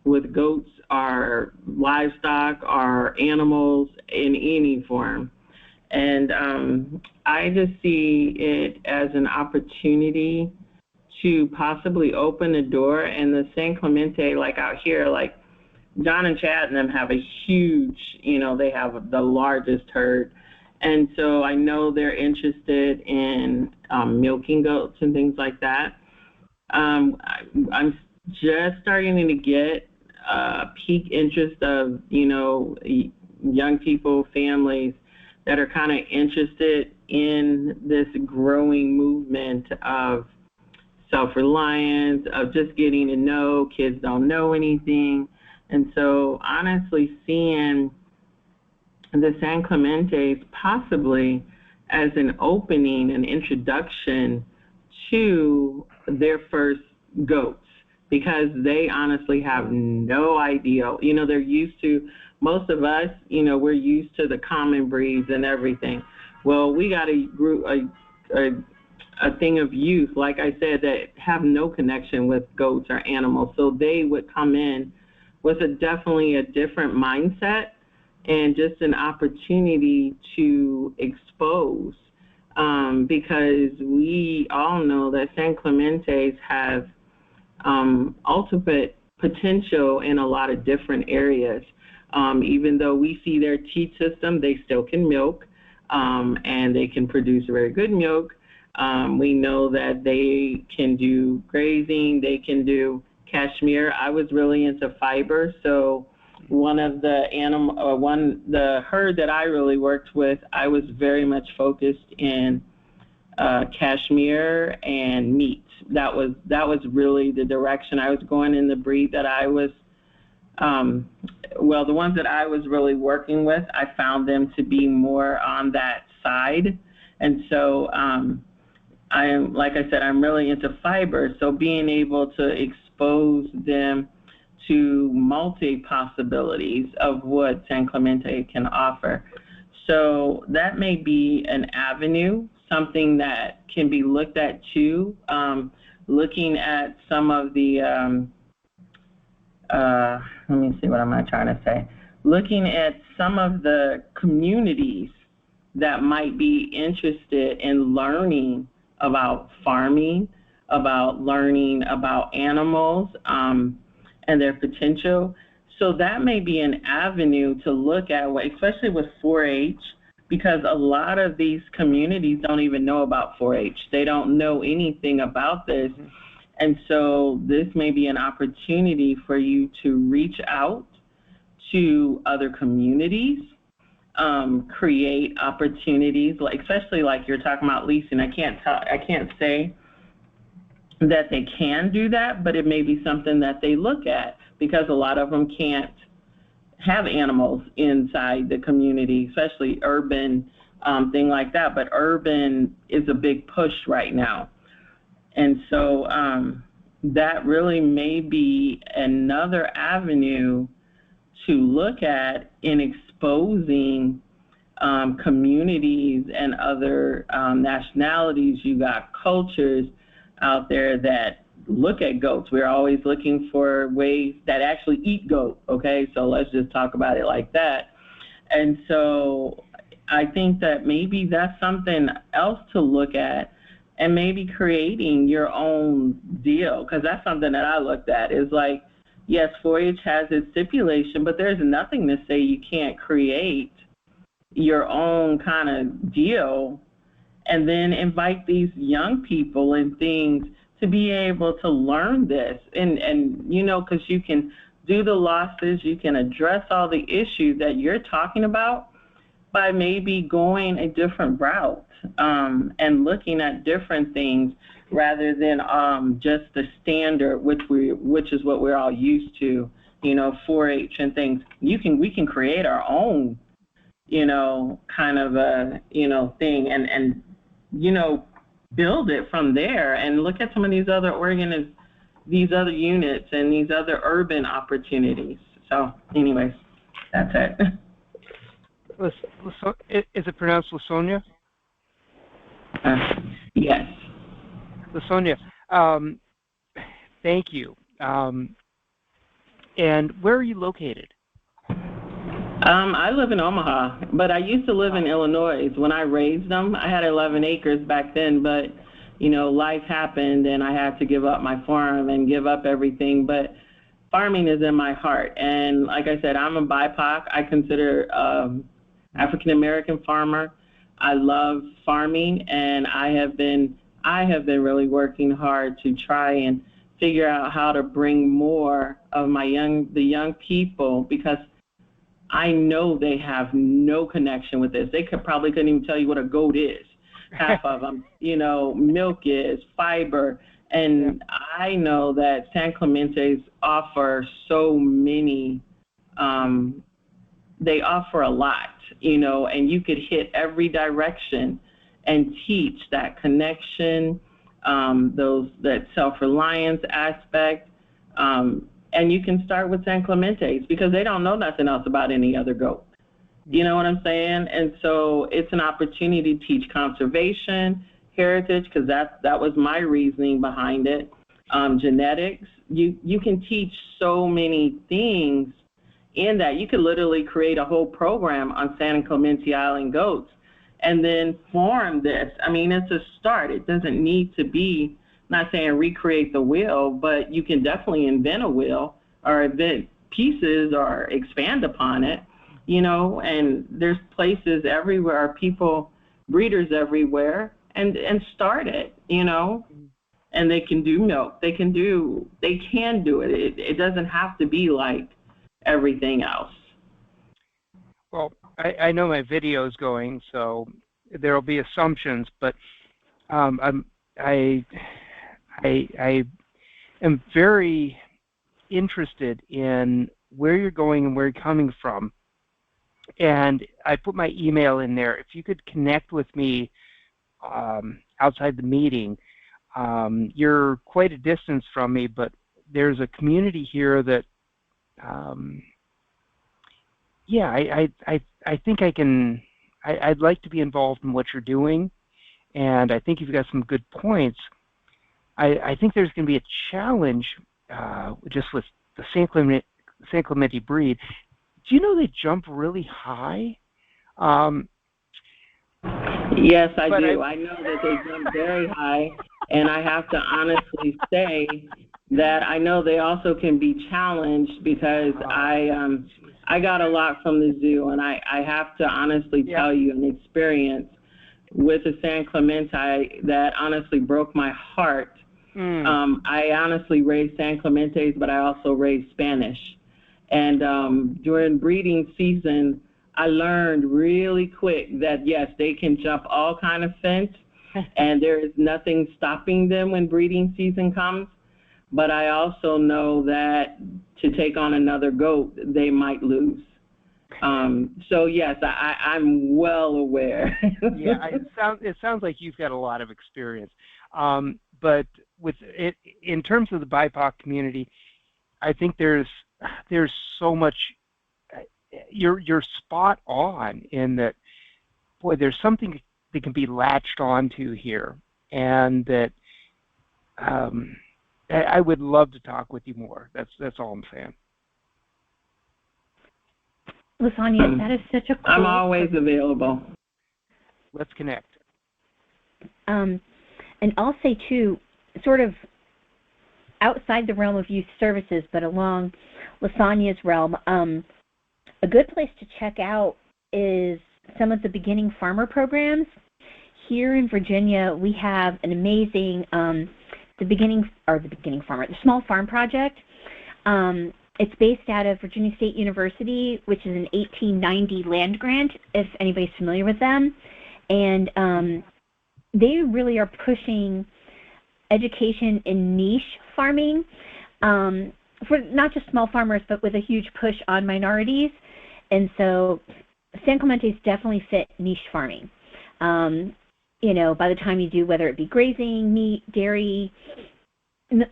with goats or livestock or animals in any form. And I just see it as an opportunity to possibly open a door. And the San Clemente, like out here, like John and Chad and them have a huge, they have the largest herd. And so I know they're interested in milking goats and things like that. I'm just starting to get peak interest of, young people, families that are kind of interested in this growing movement of self-reliance, of just getting to know. Kids don't know anything. And so honestly seeing the San Clementes possibly as an opening, an introduction to their first goats, because they honestly have no idea. They're used to, most of us, we're used to the common breeds and everything. Well, we got a group, a thing of youth, like I said, that have no connection with goats or animals. So they would come in with definitely a different mindset and just an opportunity to expose, because we all know that San Clementes have ultimate potential in a lot of different areas. Even though we see their teat system, they still can milk, and they can produce very good milk. We know that they can do grazing, they can do cashmere. I was really into fiber, so the herd that I really worked with, I was very much focused in cashmere and meat. That was really the direction I was going in. The breed that I was, the ones that I was really working with, I found them to be more on that side. And so like I said, I'm really into fiber. So being able to expose them to multi-possibilities of what San Clemente can offer. So that may be an avenue, something that can be looked at too, looking at some of the, let me see, what am I trying to say? Looking at some of the communities that might be interested in learning about farming, about learning about animals, and their potential. So that may be an avenue to look at, especially with 4-H, because a lot of these communities don't even know about 4-H. They don't know anything about this. And so this may be an opportunity for you to reach out to other communities, create opportunities, especially like you're talking about leasing. I can't say that they can do that, but it may be something that they look at, because a lot of them can't have animals inside the community, especially urban, thing like that. But urban is a big push right now. And so that really may be another avenue to look at in exposing communities and other nationalities. You got cultures out there that look at goats. We're always looking for ways that actually eat goat, okay? So let's just talk about it like that. And so I think that maybe that's something else to look at, and maybe creating your own deal, because that's something that I looked at is like, yes, 4-H has its stipulation, but there's nothing to say you can't create your own kind of deal and then invite these young people and things to be able to learn this. And you know, because you can do the losses, you can address all the issues that you're talking about by maybe going a different route, and looking at different things rather than just the standard, which is what we're all used to, you know, 4-H and things. We can create our own, you know, kind of a, you know, thing, and you know, build it from there, and look at some of these other these other units and these other urban opportunities. So anyways, that's it. Is it pronounced Lasonia? Yes. Lasonia, thank you. And where are you located? I live in Omaha, but I used to live in Illinois. When I raised them, I had 11 acres back then, but, you know, life happened and I had to give up my farm and give up everything. But farming is in my heart. And like I said, I'm a BIPOC. I consider African-American farmer. I love farming, and I have been really working hard to try and figure out how to bring more of the young people, because I know they have no connection with this. They probably couldn't even tell you what a goat is. Half of them, you know, milk is, fiber. And I know that San Clemente's offer so many, they offer a lot, you know, and you could hit every direction and teach that connection, that self-reliance aspect. And you can start with San Clemente's because they don't know nothing else about any other goat. You know what I'm saying? And so it's an opportunity to teach conservation, heritage, because that was my reasoning behind it. Genetics. You can teach so many things in that. You could literally create a whole program on San Clemente Island goats and then form this. I mean, it's a start. It doesn't need to be, not saying recreate the wheel, but you can definitely invent a wheel or invent pieces or expand upon it, you know, and there's places everywhere, people, breeders everywhere, and start it, you know, and they can do milk. They can do it. It doesn't have to be like everything else. Well, I know my video is going, so there will be assumptions, but I am very interested in where you're going and where you're coming from. And I put my email in there. If you could connect with me outside the meeting, you're quite a distance from me, but there's a community here that, I think I'd like to be involved in what you're doing, and I think you've got some good points. I think there's going to be a challenge just with the San Clemente breed. Do you know they jump really high? Yes, I do. I know that they jump very high, and I have to honestly say that I know they also can be challenged because I got a lot from the zoo, and I have to honestly tell you an experience with the San Clemente that honestly broke my heart. I honestly raised San Clementes, but I also raised Spanish. And during breeding season, I learned really quick that, yes, they can jump all kind of fence, and there is nothing stopping them when breeding season comes. But I also know that to take on another goat, they might lose. So, yes, I'm well aware. Yeah, it sounds like you've got a lot of experience. But with it, in terms of the BIPOC community, I think there's so much. You're spot on in that. Boy, there's something that can be latched onto here, and that I would love to talk with you more. That's all I'm saying. Lasonia, that is such a cool... I'm always available. let's connect. And I'll say too, sort of outside the realm of youth services, but along Lasagna's realm, a good place to check out is some of the beginning farmer programs. Here in Virginia, we have an amazing the Small Farm Project. It's based out of Virginia State University, which is an 1890 land grant, if anybody's familiar with them. And they really are pushing education in niche farming for not just small farmers, but with a huge push on minorities. And so San Clemente's definitely fit niche farming. You know, by the time you do, whether it be grazing, meat, dairy,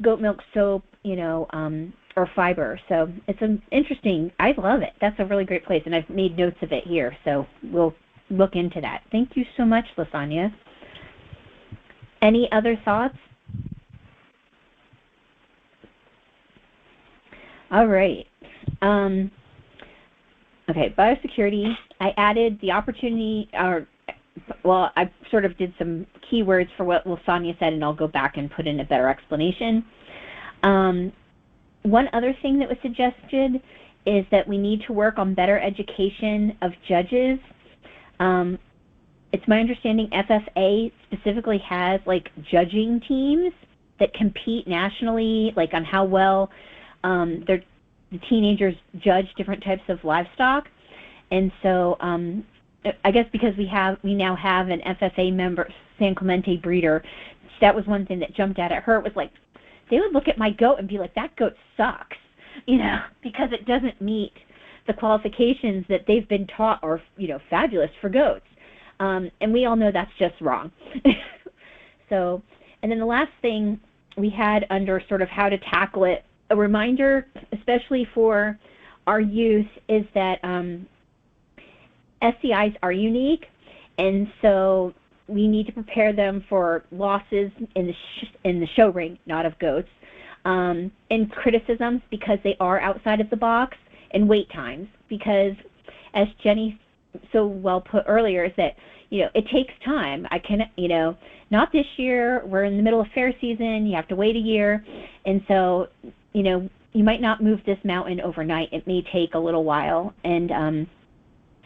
goat milk, soap, you know, or fiber. So it's an interesting, I love it. That's a really great place, and I've made notes of it here, so we'll look into that. Thank you so much, Lasagna. Any other thoughts? All right. Okay, biosecurity. I added the opportunity, well, I sort of did some keywords for what Lasagna said, and I'll go back and put in a better explanation. One other thing that was suggested is that we need to work on better education of judges. It's my understanding FFA specifically has like judging teams that compete nationally, like on how well the teenagers judge different types of livestock. And so I guess because we now have an FFA member, San Clemente breeder, that was one thing that jumped out at her. It was like, they would look at my goat and be like, that goat sucks, you know, because it doesn't meet the qualifications that they've been taught are, you know, fabulous for goats. And we all know that's just wrong. So, and then the last thing we had under sort of how to tackle it, a reminder, especially for our youth, is that SCIs are unique, and so we need to prepare them for losses in the show ring, not of goats, and criticisms because they are outside of the box, and wait times because, as Jenny so well put earlier, is that, you know, it takes time. I can, you know, not this year. We're in the middle of fair season. You have to wait a year, and so, you know, you might not move this mountain overnight. It may take a little while, and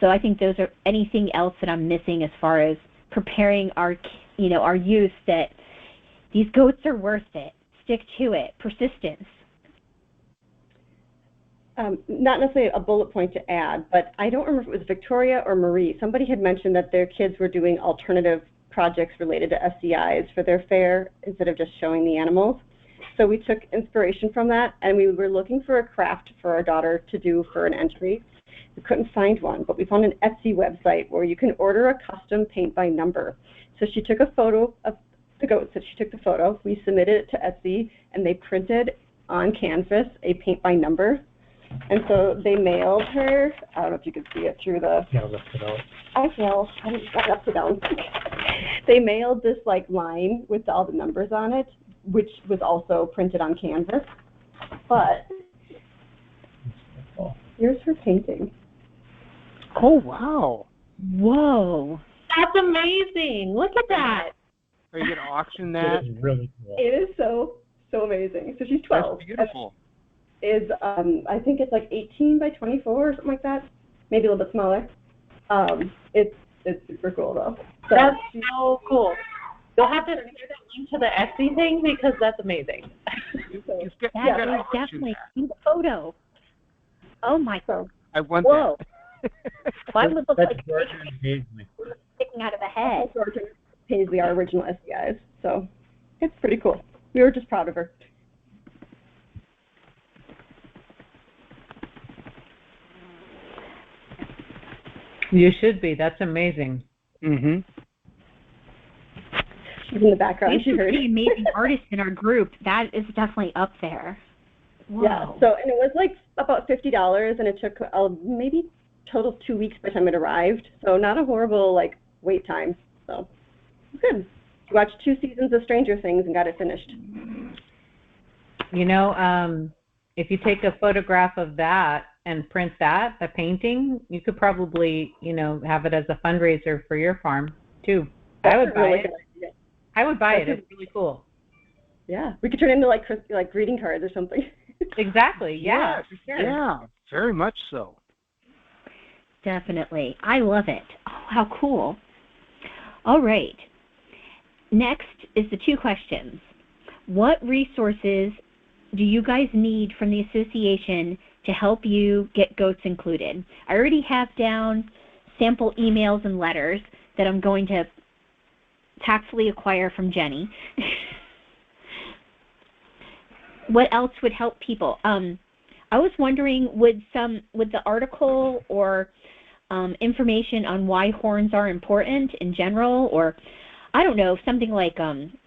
so I think those are anything else that I'm missing as far as preparing our, you know, our youth that these goats are worth it. Stick to it. Persistence. Not necessarily a bullet point to add, but I don't remember if it was Victoria or Marie. Somebody had mentioned that their kids were doing alternative projects related to SCIs for their fair instead of just showing the animals. So we took inspiration from that, and we were looking for a craft for our daughter to do for an entry. We couldn't find one, but we found an Etsy website where you can order a custom paint by number. So she took a photo of the goats that she took the photo. We submitted it to Etsy, and they printed on canvas a paint by number. And so they mailed her, I don't know if you could see it through the... Yeah, lift it out. I got upside down. They mailed this like line with all the numbers on it, which was also printed on canvas. But here's her painting. Oh, wow. Whoa. That's amazing. Look at that. Are you going to auction that? It is really cool. It is so amazing. So she's 12. That's beautiful. Is I think it's like 18 by 24 or something like that, maybe a little bit smaller. It's super cool though. So, that's so cool. You'll have to share that link to the Etsy thing because that's amazing. That is definitely the photo. Oh my God. I want whoa. that. Mine would look That's like Georgia and Paisley. sticking out of a head. Georgia Paisley, our original SCIs. So it's pretty cool. We were just proud of her. You should be. That's amazing. Mm-hmm. She's in the background. We She have heard. pretty amazing artists in our group. That is definitely up there. Whoa. Yeah. So and it was like about $50, and it took maybe total 2 weeks by the time it arrived. So not a horrible like wait time. So good. We watched 2 seasons of Stranger Things and got it finished. You know, if you take a photograph of that and print that, a painting, you could probably, you know, have it as a fundraiser for your farm. too. That's I would a buy really it. good idea. I would buy That's it. It's really cool. Yeah, we could turn it into like greeting cards or something. Exactly. Yeah. Yes, For sure. yeah, very much so. Definitely. I love it. Oh, how cool. All right. Next is the 2 questions. What resources do you guys need from the association to help you get goats included? I already have down sample emails and letters that I'm going to tactfully acquire from Jenny. What else would help people? I was wondering, would the article or information on why horns are important in general, or I don't know, something like, and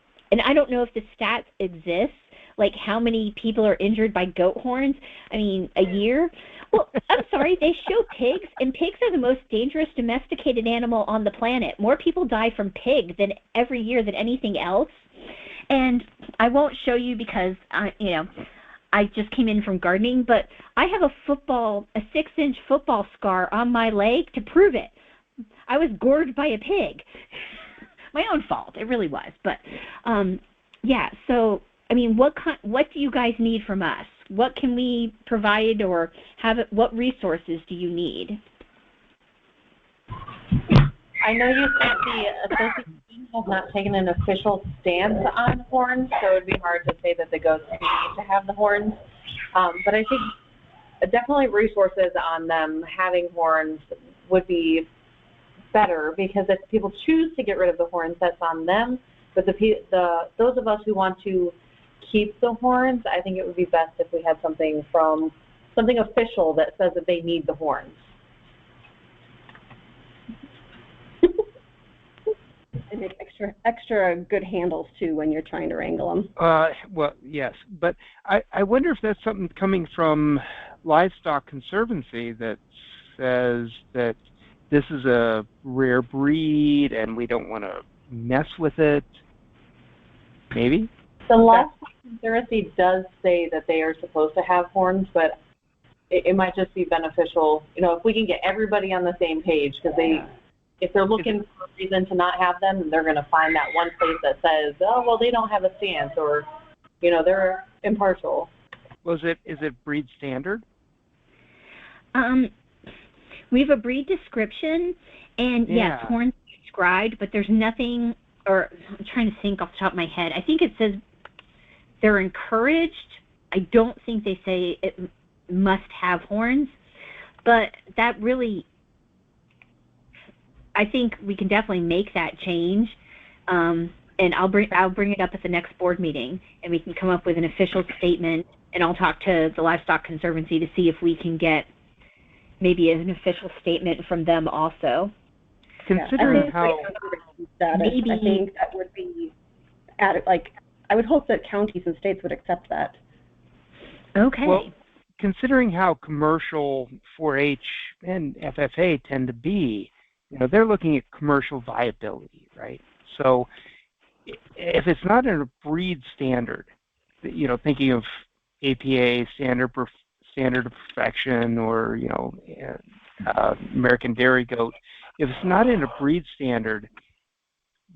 I don't know if the stats exist, like how many people are injured by goat horns, I mean, a year? Well, I'm sorry, they show pigs, and pigs are the most dangerous domesticated animal on the planet. More people die from pig than every year than anything else. And I won't show you because, I just came in from gardening, but I have a 6-inch football scar on my leg to prove it. I was gored by a pig. My own fault. It really was. But, yeah, so, I mean, what do you guys need from us? What can we provide or what resources do you need? I know you said the association has not taken an official stance on horns, so it would be hard to say that the goats need to have the horns. But I think definitely resources on them having horns would be better, because if people choose to get rid of the horns, that's on them. But those of us who want to keep the horns, I think it would be best if we had something official that says that they need the horns. They make extra good handles too when you're trying to wrangle them. Well, yes, but I wonder if that's something coming from Livestock Conservancy that says that this is a rare breed and we don't want to mess with it. Maybe? The Livestock Conservancy does say that they are supposed to have horns, but it might just be beneficial, if we can get everybody on the same page, because if they're looking for a reason to not have them, they're going to find that one place that says, oh, well, they don't have a stance, or, they're impartial. Is it breed standard? We have a breed description, and yes, horns are described, but there's nothing, or I'm trying to think off the top of my head. I think it says they're encouraged. I don't think they say it must have horns, but that really, I think we can definitely make that change, and I'll bring it up at the next board meeting, and we can come up with an official statement, and I'll talk to the Livestock Conservancy to see if we can get maybe an official statement from them also. Considering how maybe I think that would be added. Like, I would hope that counties and states would accept that. Okay. Well, considering how commercial 4-H and FFA tend to be, they're looking at commercial viability, right? So if it's not in a breed standard, thinking of APA, standard of perfection, or, American dairy goat, if it's not in a breed standard,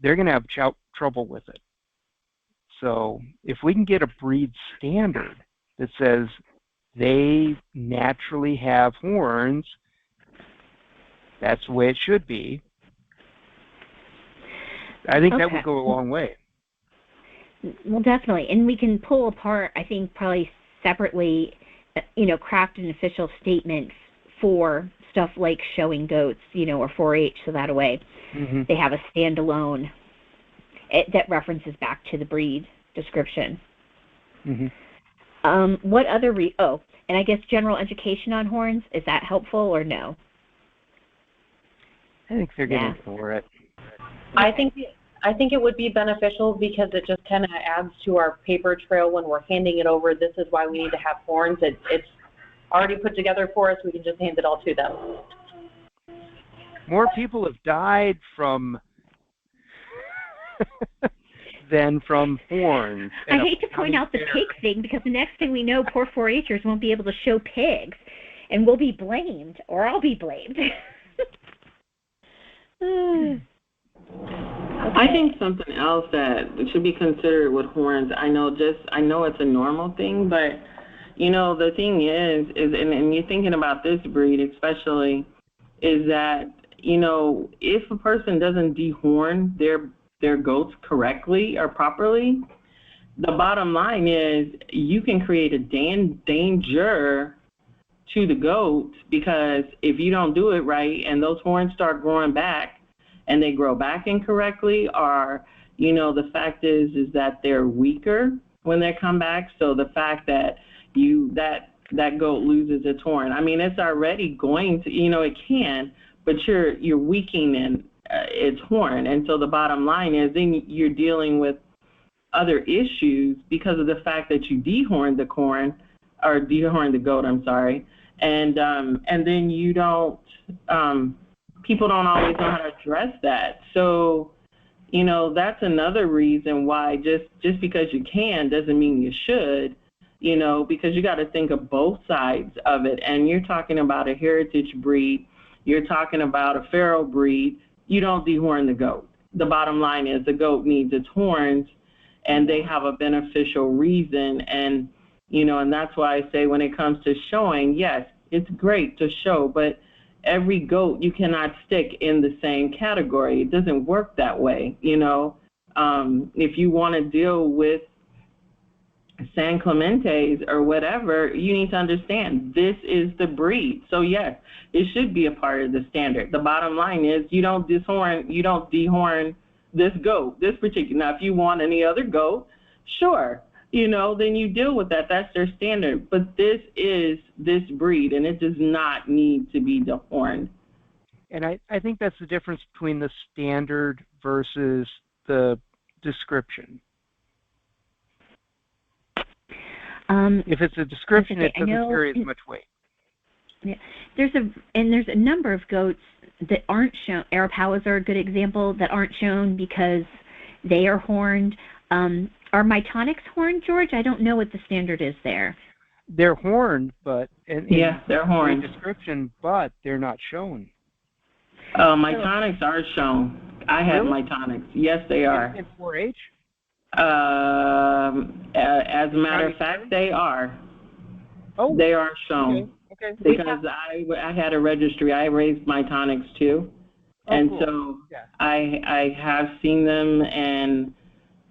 they're going to have trouble with it. So if we can get a breed standard that says they naturally have horns, that's the way it should be, I think that would go a long way. Well, definitely. And we can pull apart, I think, probably separately, craft an official statement for stuff like showing goats, or 4-H, so that way they have a standalone that references back to the breed description. What other and I guess general education on horns, is that helpful or no? I think they're going to ignore it. I think it would be beneficial, because it just kind of adds to our paper trail when we're handing it over. This is why we need to have horns. It's already put together for us. We can just hand it all to them. More people have died from than from horns. I hate to point out the pig thing, because the next thing we know, poor 4-Hers won't be able to show pigs, and we'll be blamed, or I'll be blamed. I think something else that should be considered with horns, I know it's a normal thing, but the thing is and you're thinking about this breed especially, is that, if a person doesn't dehorn their goats correctly or properly, the bottom line is you can create a danger to the goat, because if you don't do it right and those horns start growing back and they grow back incorrectly, or, the fact is that they're weaker when they come back. So the fact that that goat loses its horn, I mean, it's already going to, it can, but you're weakening its horn. And so the bottom line is then you're dealing with other issues because of the fact that you dehorned the goat, I'm sorry. And then you don't, people don't always know how to address that. So, that's another reason why just because you can doesn't mean you should, because you got to think of both sides of it. And you're talking about a heritage breed, you're talking about a feral breed, you don't dehorn the goat. The bottom line is the goat needs its horns, and they have a beneficial reason. And, and that's why I say when it comes to showing, yes, it's great to show, but every goat you cannot stick in the same category. It doesn't work that way, If you want to deal with San Clemente's or whatever, you need to understand this is the breed. So yes, it should be a part of the standard. The bottom line is you don't dehorn this goat, this particular. Now, if you want any other goat, sure, then you deal with that. That's their standard. But this is this breed, and it does not need to be dehorned. And I think that's the difference between the standard versus the description. If it's a description, it doesn't carry as much weight. Yeah, there's a number of goats that aren't shown. Arapahoas are a good example that aren't shown because they are horned. Are Mytonics horned, George? I don't know what the standard is there. They're horned, but they're horned. Description, but they're not shown. Mytonics are shown. I have Mytonics. Yes, they are. In 4-H? As a matter of fact, they are. Oh, they are shown. Okay. Because I had a registry. I raised Mytonics too, and cool. So I have seen them, and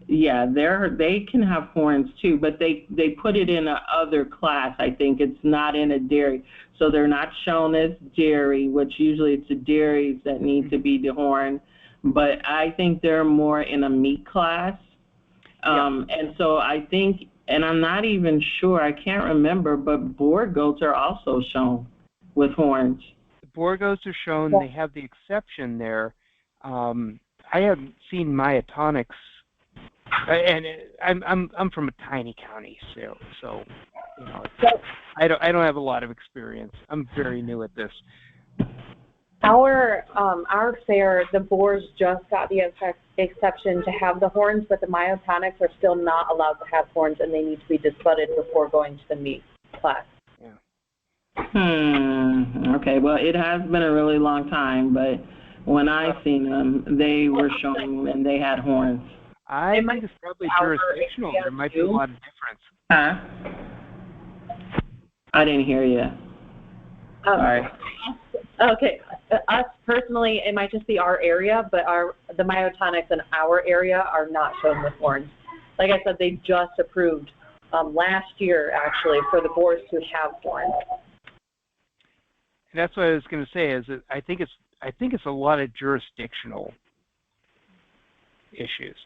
yeah, they can have horns too, but they put it in a other class. I think it's not in a dairy, so they're not shown as dairy, which usually it's the dairies that need to be dehorned. But I think they're more in a meat class. And so I think, and I'm not even sure, I can't remember, but boar goats are also shown with horns. The boar goats are shown. They have the exception there. I haven't seen Mytonics, and I'm from a tiny county, so I don't have a lot of experience. I'm very new at this. Our fair, the boars just got the exception to have the horns, but the Mytonics are still not allowed to have horns, and they need to be disbudded before going to the meat class. Yeah. Okay. Well, it has been a really long time, but when I seen them, they were shown and they had horns. I think it's probably jurisdictional. There might be a lot of difference. Huh? I didn't hear you. Sorry. Okay. Us personally, it might just be our area, but the Mytonics in our area are not shown with horns. Like I said, they just approved last year actually for the boars to have horns. And that's what I was going to say. Is that I think it's a lot of jurisdictional issues.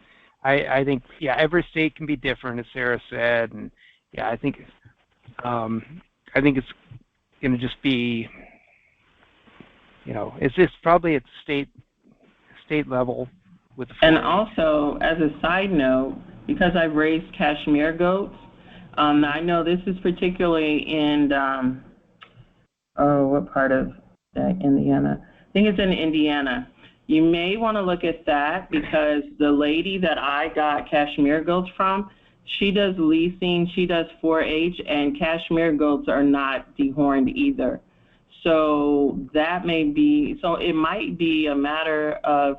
I think every state can be different, as Sarah said, and I think it's going to just be. It's just probably at the state level with. And also, as a side note, because I've raised cashmere goats, I know this is particularly in what part of Indiana? I think it's in Indiana. You may want to look at that because the lady that I got cashmere goats from, she does leasing, she does 4-H, and cashmere goats are not dehorned either. So that may be, so it might be a matter of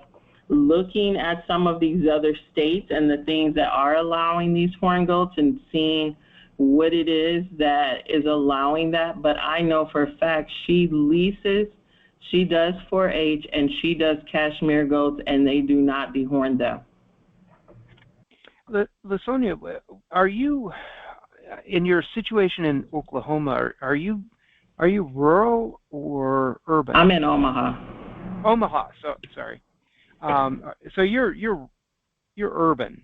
looking at some of these other states and the things that are allowing these horn goats and seeing what it is that is allowing that. But I know for a fact she leases, she does 4-H, and she does cashmere goats, and they do not dehorn them. LaSonia, are you, in your situation in Oklahoma, are you rural or urban? I'm in Omaha. Omaha. So sorry. So you're urban,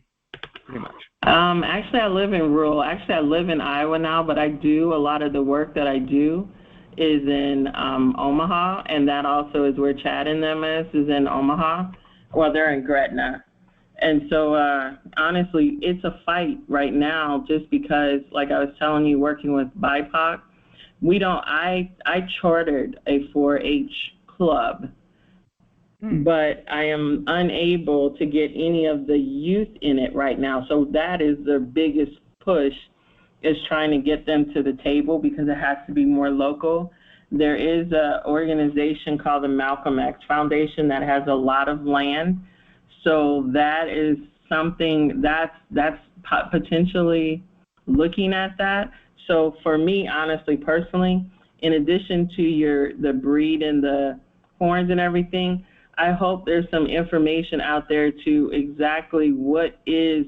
pretty much. Actually, I live in rural. Actually, I live in Iowa now, but I do a lot of the work that I do is in Omaha, and that also is where Chad and them is in Omaha. Well, they're in Gretna. And so, honestly, it's a fight right now just because, like I was telling you, working with BIPOC, I chartered a 4-H club, but I am unable to get any of the youth in it right now. So that is the biggest push, is trying to get them to the table because it has to be more local. There is an organization called the Malcolm X Foundation that has a lot of land. So that is something that's potentially looking at that. So for me, honestly, personally, in addition to the breed and the horns and everything, I hope there's some information out there to exactly what is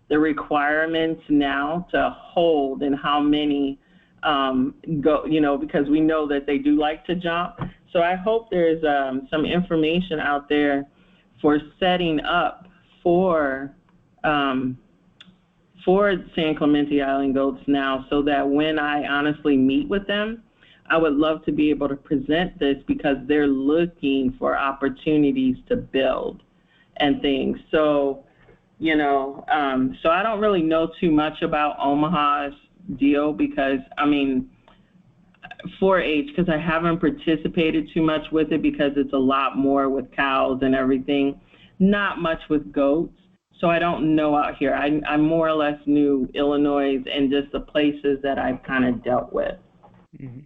the requirements now to hold and how many go, because we know that they do like to jump. So I hope there's some information out there for setting up for San Clemente Island goats now, so that when I honestly meet with them, I would love to be able to present this because they're looking for opportunities to build and things. So, so I don't really know too much about Omaha's deal because, 4-H, because I haven't participated too much with it because it's a lot more with cows and everything, not much with goats. So I don't know out here. I more or less knew Illinois and just the places that I've kind of dealt with. Mm-hmm.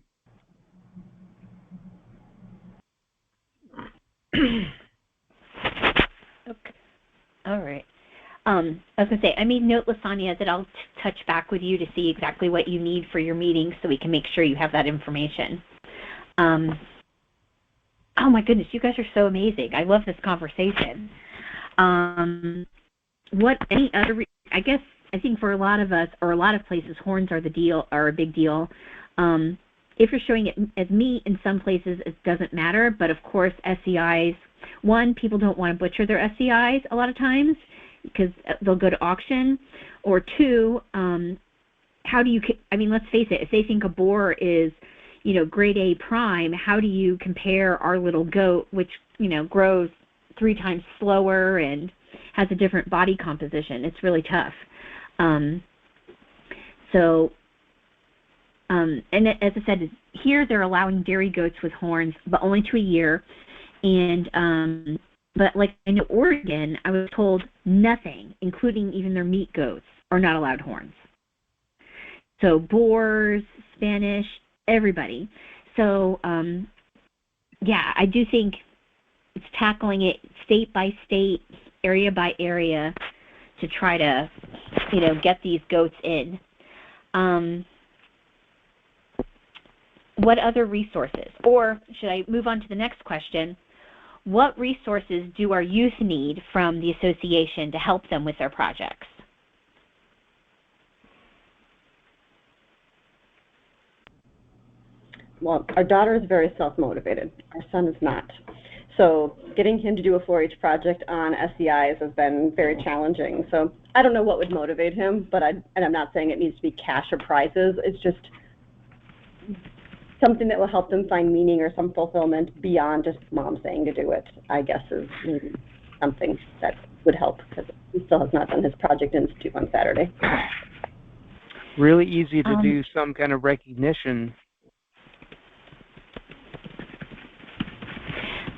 Okay. All right. I was going to say, I made note, Lasagna, that I'll touch back with you to see exactly what you need for your meeting so we can make sure you have that information. Oh, my goodness, you guys are so amazing. I love this conversation. I think for a lot of us, or a lot of places, horns are a big deal. If you're showing it as meat, in some places it doesn't matter, but of course SCIs, one, people don't want to butcher their SCIs a lot of times because they'll go to auction, or two, let's face it, if they think a boar is, grade A prime, how do you compare our little goat, which, grows 3 times slower and has a different body composition? It's really tough. And as I said, here they're allowing dairy goats with horns, but only to a year. And but like in Oregon, I was told nothing, including even their meat goats, are not allowed horns. So boars, Spanish, everybody. So I do think it's tackling it state by state, area by area, to try to, get these goats in. What other resources? Or should I move on to the next question? What resources do our youth need from the association to help them with their projects? Well, our daughter is very self-motivated. Our son is not. So getting him to do a 4-H project on SCIs has been very challenging. So I don't know what would motivate him, and I'm not saying it needs to be cash or prizes. It's just something that will help them find meaning or some fulfillment beyond just mom saying to do it, I guess, is maybe something that would help, because he still has not done his project institute on Saturday. Really easy to do some kind of recognition.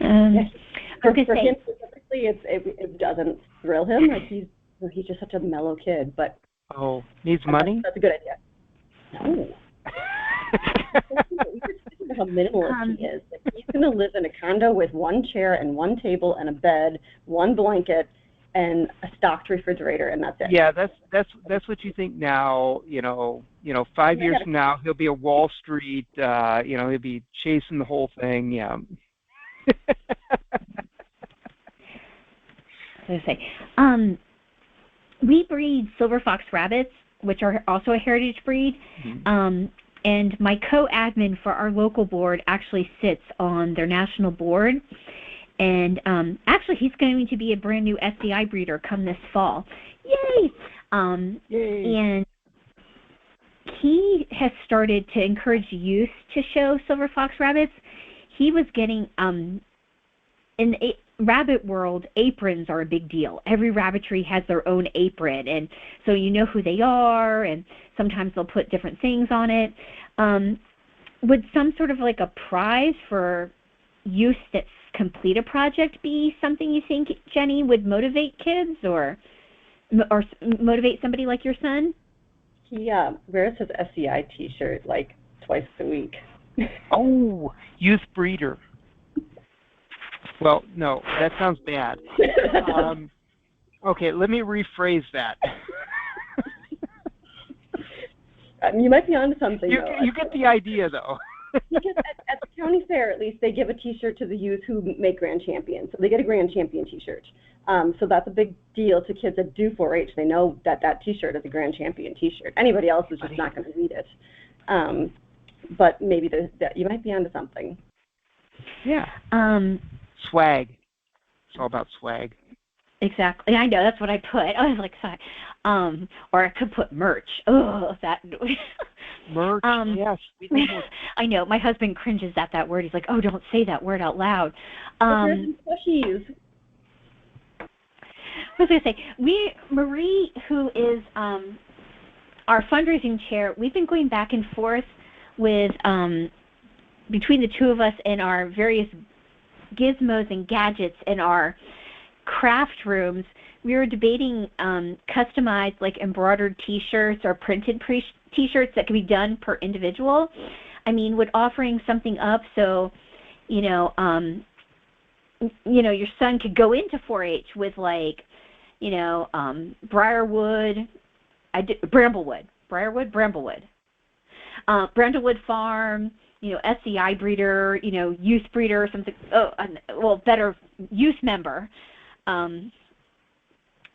Yes. For him specifically, it doesn't thrill him. Like he's just such a mellow kid. But needs money? That's a good idea. No. How minimalist he is. Like, he's going to live in a condo with one chair and one table and a bed, one blanket, and a stocked refrigerator, and that's it. Yeah, that's what you think now. 5 years from now, he'll be a Wall Street. He'll be chasing the whole thing. Yeah. We breed silver fox rabbits, which are also a heritage breed. Mm-hmm. And my co-admin for our local board actually sits on their national board. And actually, he's going to be a brand new SCI breeder come this fall. Yay! Yay! And he has started to encourage youth to show silver fox rabbits. He was getting, in the rabbit world, aprons are a big deal. Every rabbitry has their own apron, and so you know who they are, and sometimes they'll put different things on it. Would some sort of like a prize for youth that complete a project be something you think, Jenny, would motivate kids or motivate somebody like your son? He wears his SCI T-shirt like twice a week. Oh, youth breeder. Well, no, that sounds bad. Okay, let me rephrase that. You might be onto something. You get the idea, though. Because at the county fair, at least, they give a T-shirt to the youth who make grand champions. So they get a grand champion T-shirt. So that's a big deal to kids that do 4-H. They know that T-shirt is a grand champion T-shirt. Anybody else is just not going to read it. But maybe you might be onto something. Yeah. Swag. It's all about swag. Exactly. I know. That's what I put. I was like, sorry. Or I could put merch. Oh, that. Merch. Yes. I know. My husband cringes at that word. He's like, "Oh, don't say that word out loud." Plushies. I was going to say, Marie, who is our fundraising chair, we've been going back and forth with between the two of us and our various gizmos and gadgets in our craft rooms. We were debating customized, like embroidered T-shirts or printed T-shirts that could be done per individual. I mean, would offering something up so, your son could go into 4-H with like, Bramblewood, Bramblewood Farm, SCI breeder, youth breeder, something. Better youth member.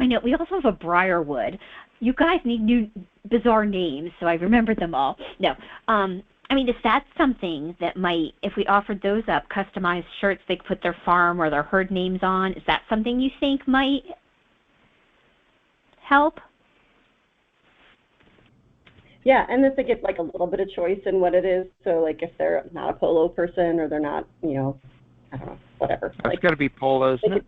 I know we also have a Briarwood. You guys need new bizarre names, so I remember them all. No, I mean, is that something that might, if we offered those up, customized shirts they could put their farm or their herd names on, is that something you think might help? Yeah, and if they get like a little bit of choice in what it is, so like if they're not a polo person or they're not, I don't know, whatever. It's got to be polos. Pick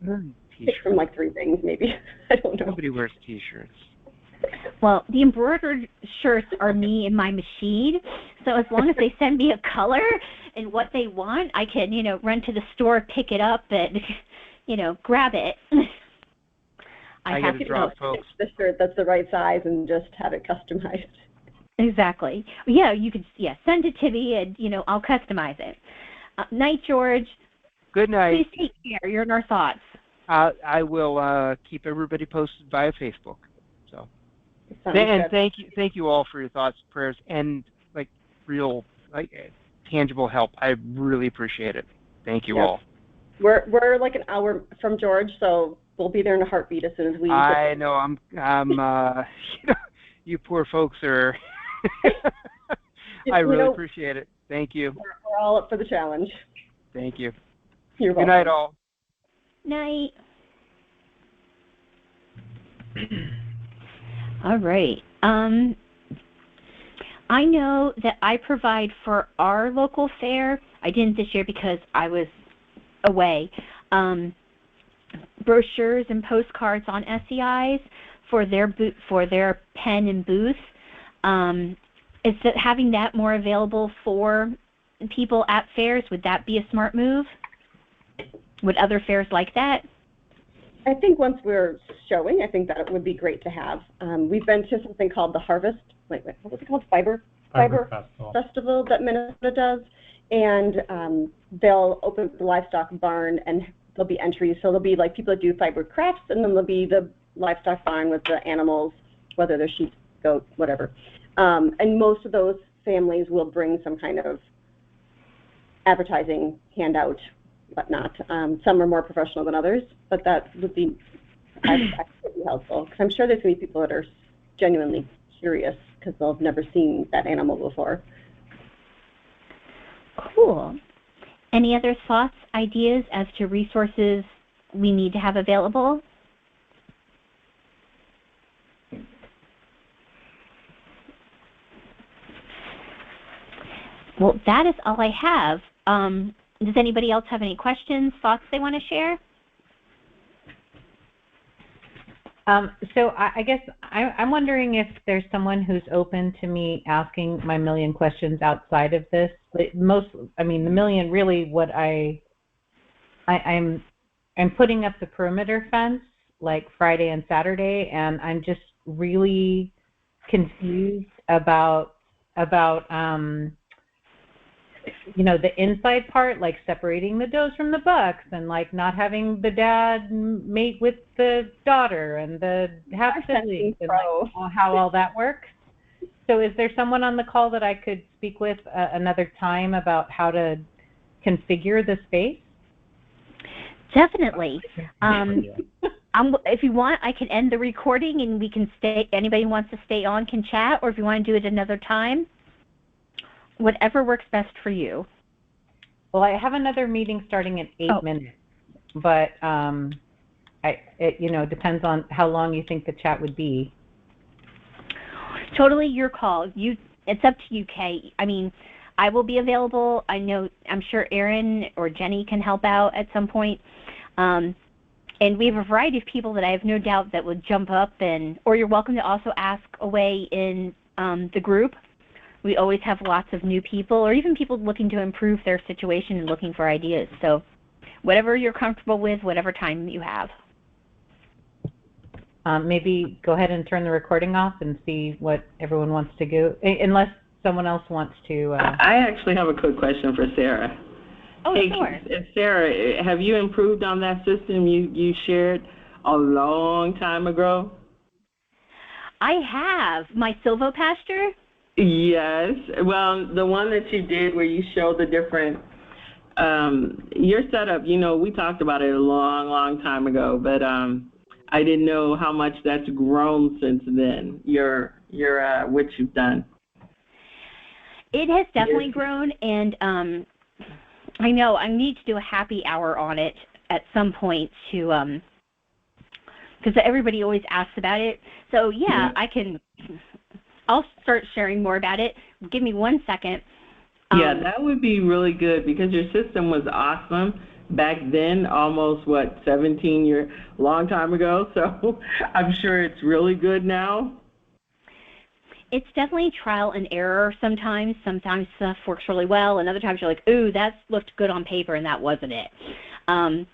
from like 3 things, maybe. I don't know. Nobody wears T-shirts. Well, the embroidered shirts are me and my machine, so as long as they send me a color and what they want, I can, run to the store, pick it up, and, grab it. I have to draw, folks. The shirt that's the right size and just have it customized. Exactly. Yeah, you could. Send it to me, and I'll customize it. Night, George. Good night. Please take care. You're in our thoughts. I will keep everybody posted via Facebook. So, and thank you all for your thoughts, prayers, and real tangible help. I really appreciate it. Thank you all. We're like an hour from George, so we'll be there in a heartbeat as soon as we. I know. I'm. You poor folks are. I really appreciate it. Thank you. We're all up for the challenge. Thank you. You're welcome. Good night, all. Night. All right. I know that I provide for our local fair. I didn't this year because I was away. Brochures and postcards on SCIs for their pen and booth. Is that having that more available for people at fairs? Would that be a smart move? Would other fairs like that? I think once we're showing, I think that it would be great to have. We've been to something called the Harvest, what was it called? Fiber Festival that Minnesota does. and they'll open the livestock barn, and there'll be entries. So there'll be like people that do fiber crafts, and then there'll be the livestock barn with the animals, whether they're sheep, goat, whatever. And most of those families will bring some kind of advertising handout, whatnot. Some are more professional than others, but that would be actually helpful, because I'm sure there's going to be people that are genuinely curious because they've never seen that animal before. Cool. Any other thoughts, ideas as to resources we need to have available? Well, that is all I have. Does anybody else have any questions, thoughts they want to share? So I guess I'm wondering if there's someone who's open to me asking my million questions outside of this. The million really what I'm putting up the perimeter fence like Friday and Saturday, and I'm just really confused about the inside part, like separating the does from the bucks, and like not having the dad mate with the daughter and the half siblings, and like how all that works. So is there someone on the call that I could speak with another time about how to configure the space? Definitely. If you want, I can end the recording and we can stay. Anybody who wants to stay on can chat, or if you want to do it another time. Whatever works best for you. Well, I have another meeting starting in 8 minutes, but it depends on how long you think the chat would be. Totally your call. It's up to you, Kay. I mean, I will be available. I'm sure Erin or Jenny can help out at some point. And we have a variety of people that I have no doubt that would jump up, or you're welcome to also ask away in the group. We always have lots of new people, or even people looking to improve their situation and looking for ideas. So whatever you're comfortable with, whatever time you have. Maybe go ahead and turn the recording off and see what everyone wants to do, unless someone else wants to. I actually have a quick question for Sarah. Oh, hey, sure. Sarah, have you improved on that system you shared a long time ago? I have. My silvopasture? Yes. Well, the one that you did where you showed the different, your setup, we talked about it a long time ago, but I didn't know how much that's grown since then, what you've done. It has definitely grown, and I know I need to do a happy hour on it at some point to, because everybody always asks about it. So, yeah. I'll start sharing more about it. Give me 1 second. Yeah, that would be really good because your system was awesome back then, almost, long time ago. So I'm sure it's really good now. It's definitely trial and error sometimes. Sometimes stuff works really well, and other times you're like, ooh, that looked good on paper, and that wasn't it. Let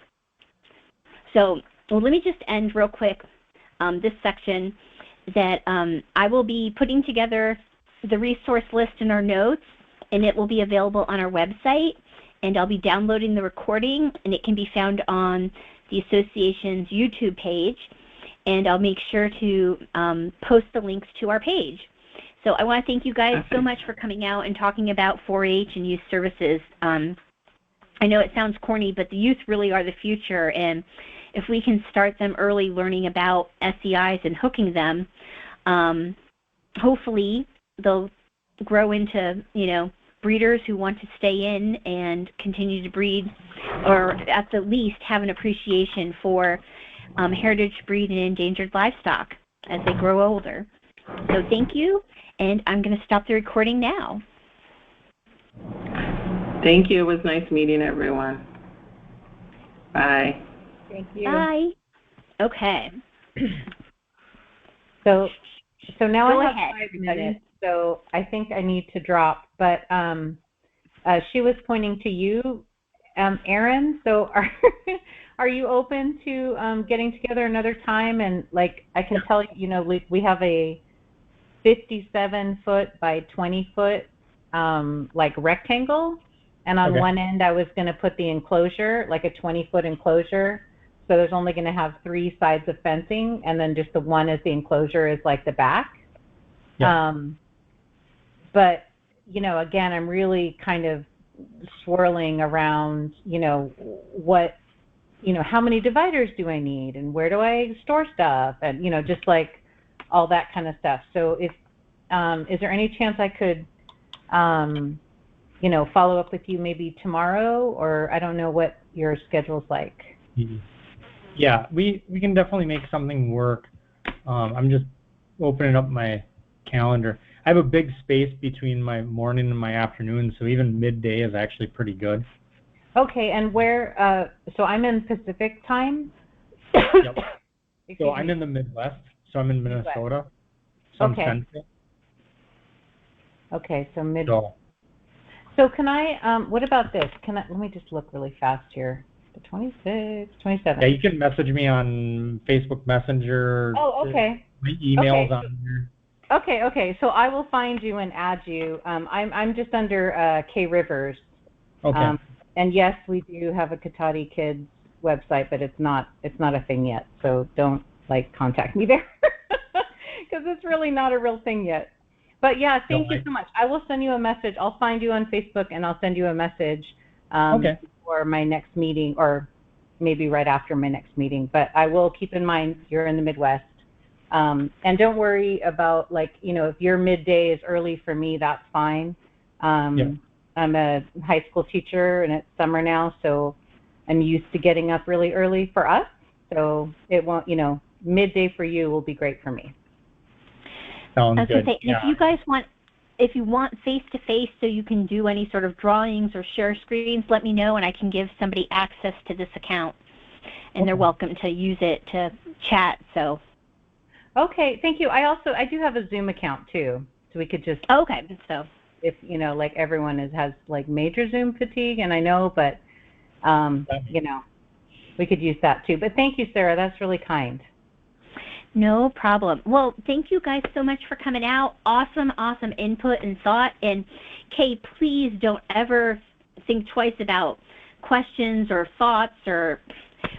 me just end real quick this section. That I will be putting together the resource list in our notes, and it will be available on our website, and I'll be downloading the recording, and it can be found on the association's YouTube page, and I'll make sure to post the links to our page. So I want to thank you guys so much for coming out and talking about 4-H and youth services. I know it sounds corny, but the youth really are the future, and if we can start them early learning about SCIs and hooking them, hopefully they'll grow into, breeders who want to stay in and continue to breed, or at the least have an appreciation for heritage breed and endangered livestock as they grow older. So thank you, and I'm going to stop the recording now. Thank you. It was nice meeting everyone. Bye. Thank you. Bye. Okay. So now Go I have ahead. 5 minutes, so I think I need to drop. But she was pointing to you, Erin. So are you open to getting together another time? And like I can tell you, we have a 57-foot by 20-foot like rectangle, And on Okay. one end, I was going to put the enclosure, like a 20-foot enclosure. So there's only going to have 3 sides of fencing, and then just the one as the enclosure is like the back. Yeah. But, you know, again, I'm really kind of swirling around, you know, what, you know, how many dividers do I need, and where do I store stuff, and, you know, just like all that kind of stuff. So if, is there any chance I could, you know, follow up with you maybe tomorrow, or I don't know what your schedule's like. Yeah, we can definitely make something work. I'm just opening up my calendar. I have a big space between my morning and my afternoon, so even midday is actually pretty good. Okay, and where, so I'm in Pacific time? Yep. Excuse So I'm me. in the Midwest, so I'm in Midwest. Minnesota. So I'm Okay. central. Okay, so mid. So So can I, what about this? Can I, let me just look really fast here. The 26th, 27th. yeah, you can message me on Facebook Messenger. Oh, okay. My email's Okay. on there. Okay. So I will find you and add you. I'm just under K Rivers. Okay. And yes, we do have a Katati Kids website, but it's not a thing yet. So don't like contact me there because it's really not a real thing yet. But yeah, thank you so much. I will send you a message. I'll find you on Facebook and I'll send you a message Okay. for my next meeting, or maybe right after my next meeting. But I will keep in mind you're in the Midwest. And don't worry about, like, you know, if your midday is early for me, that's fine. Yeah. I'm a high school teacher and it's summer now, so I'm used to getting up really early for us. So it won't, you know, midday for you will be great for me. Sounds I was going good. to say, and if you guys want, if you want face-to-face so you can do any sort of drawings or share screens, let me know and I can give somebody access to this account. And they're welcome to use it to chat, so. Okay, thank you. I do have a Zoom account too, so we could just. Okay, so. If, you know, like everyone has like major Zoom fatigue, and I know, but, you know, we could use that too. But thank you, Sarah. That's really kind. No problem. Well, thank you guys so much for coming out. Awesome input and thought. And Kay, please don't ever think twice about questions or thoughts, or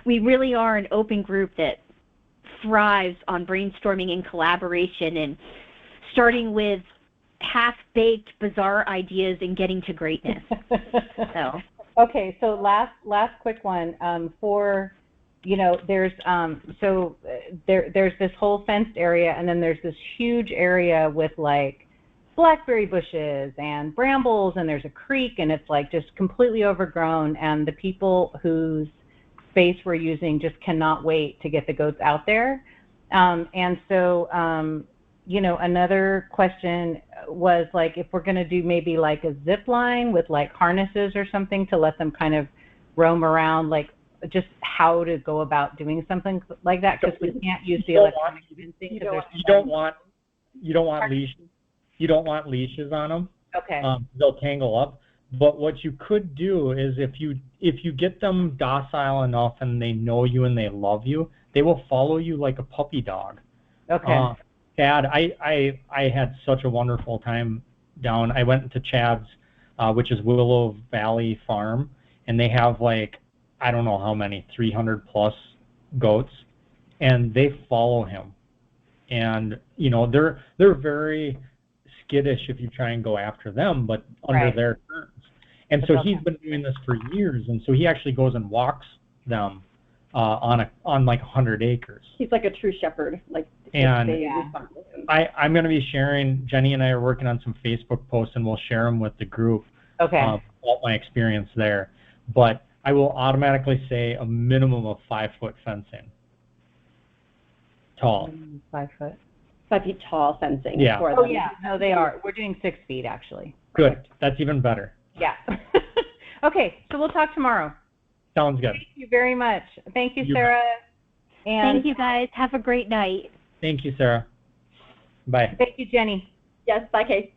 we really are an open group that thrives on brainstorming and collaboration and starting with half-baked, bizarre ideas and getting to greatness. So. Okay, so last quick one. For, you know, there's there's this whole fenced area, and then there's this huge area with like blackberry bushes and brambles, and there's a creek, and it's like just completely overgrown, and the people whose space we're using just cannot wait to get the goats out there. And so, you know, another question was like, if we're going to do maybe like a zip line with like harnesses or something to let them kind of roam around, like just how to go about doing something like that, because we can't use the electronic fencing. You don't want leashes. You don't want leashes on them. Okay. They'll tangle up. But what you could do is if you get them docile enough and they know you and they love you, they will follow you like a puppy dog. Okay. Chad, I had such a wonderful time down. I went to Chad's, which is Willow Valley Farm, and they have like, I don't know how many, 300 plus goats, and they follow him. And, you know, they're very skittish if you try and go after them, but under their terms. And so he's been doing this for years, and so he actually goes and walks them on like 100 acres. He's like a true shepherd, like. And I'm going to be sharing, Jenny and I are working on some Facebook posts, and we'll share them with the group. Okay. About my experience there. But I will automatically say a minimum of 5-foot fencing. Tall. 5 foot. 5 feet tall fencing. Yeah. For Oh, them. yeah. No, they are. We're doing 6 feet, actually. Good. That's even better. Yeah. Okay, so we'll talk tomorrow. Sounds good. Thank you very much. Thank you, Sarah. And thank you, guys. Have a great night. Thank you, Sarah. Bye. Thank you, Jenny. Yes, bye, Kay.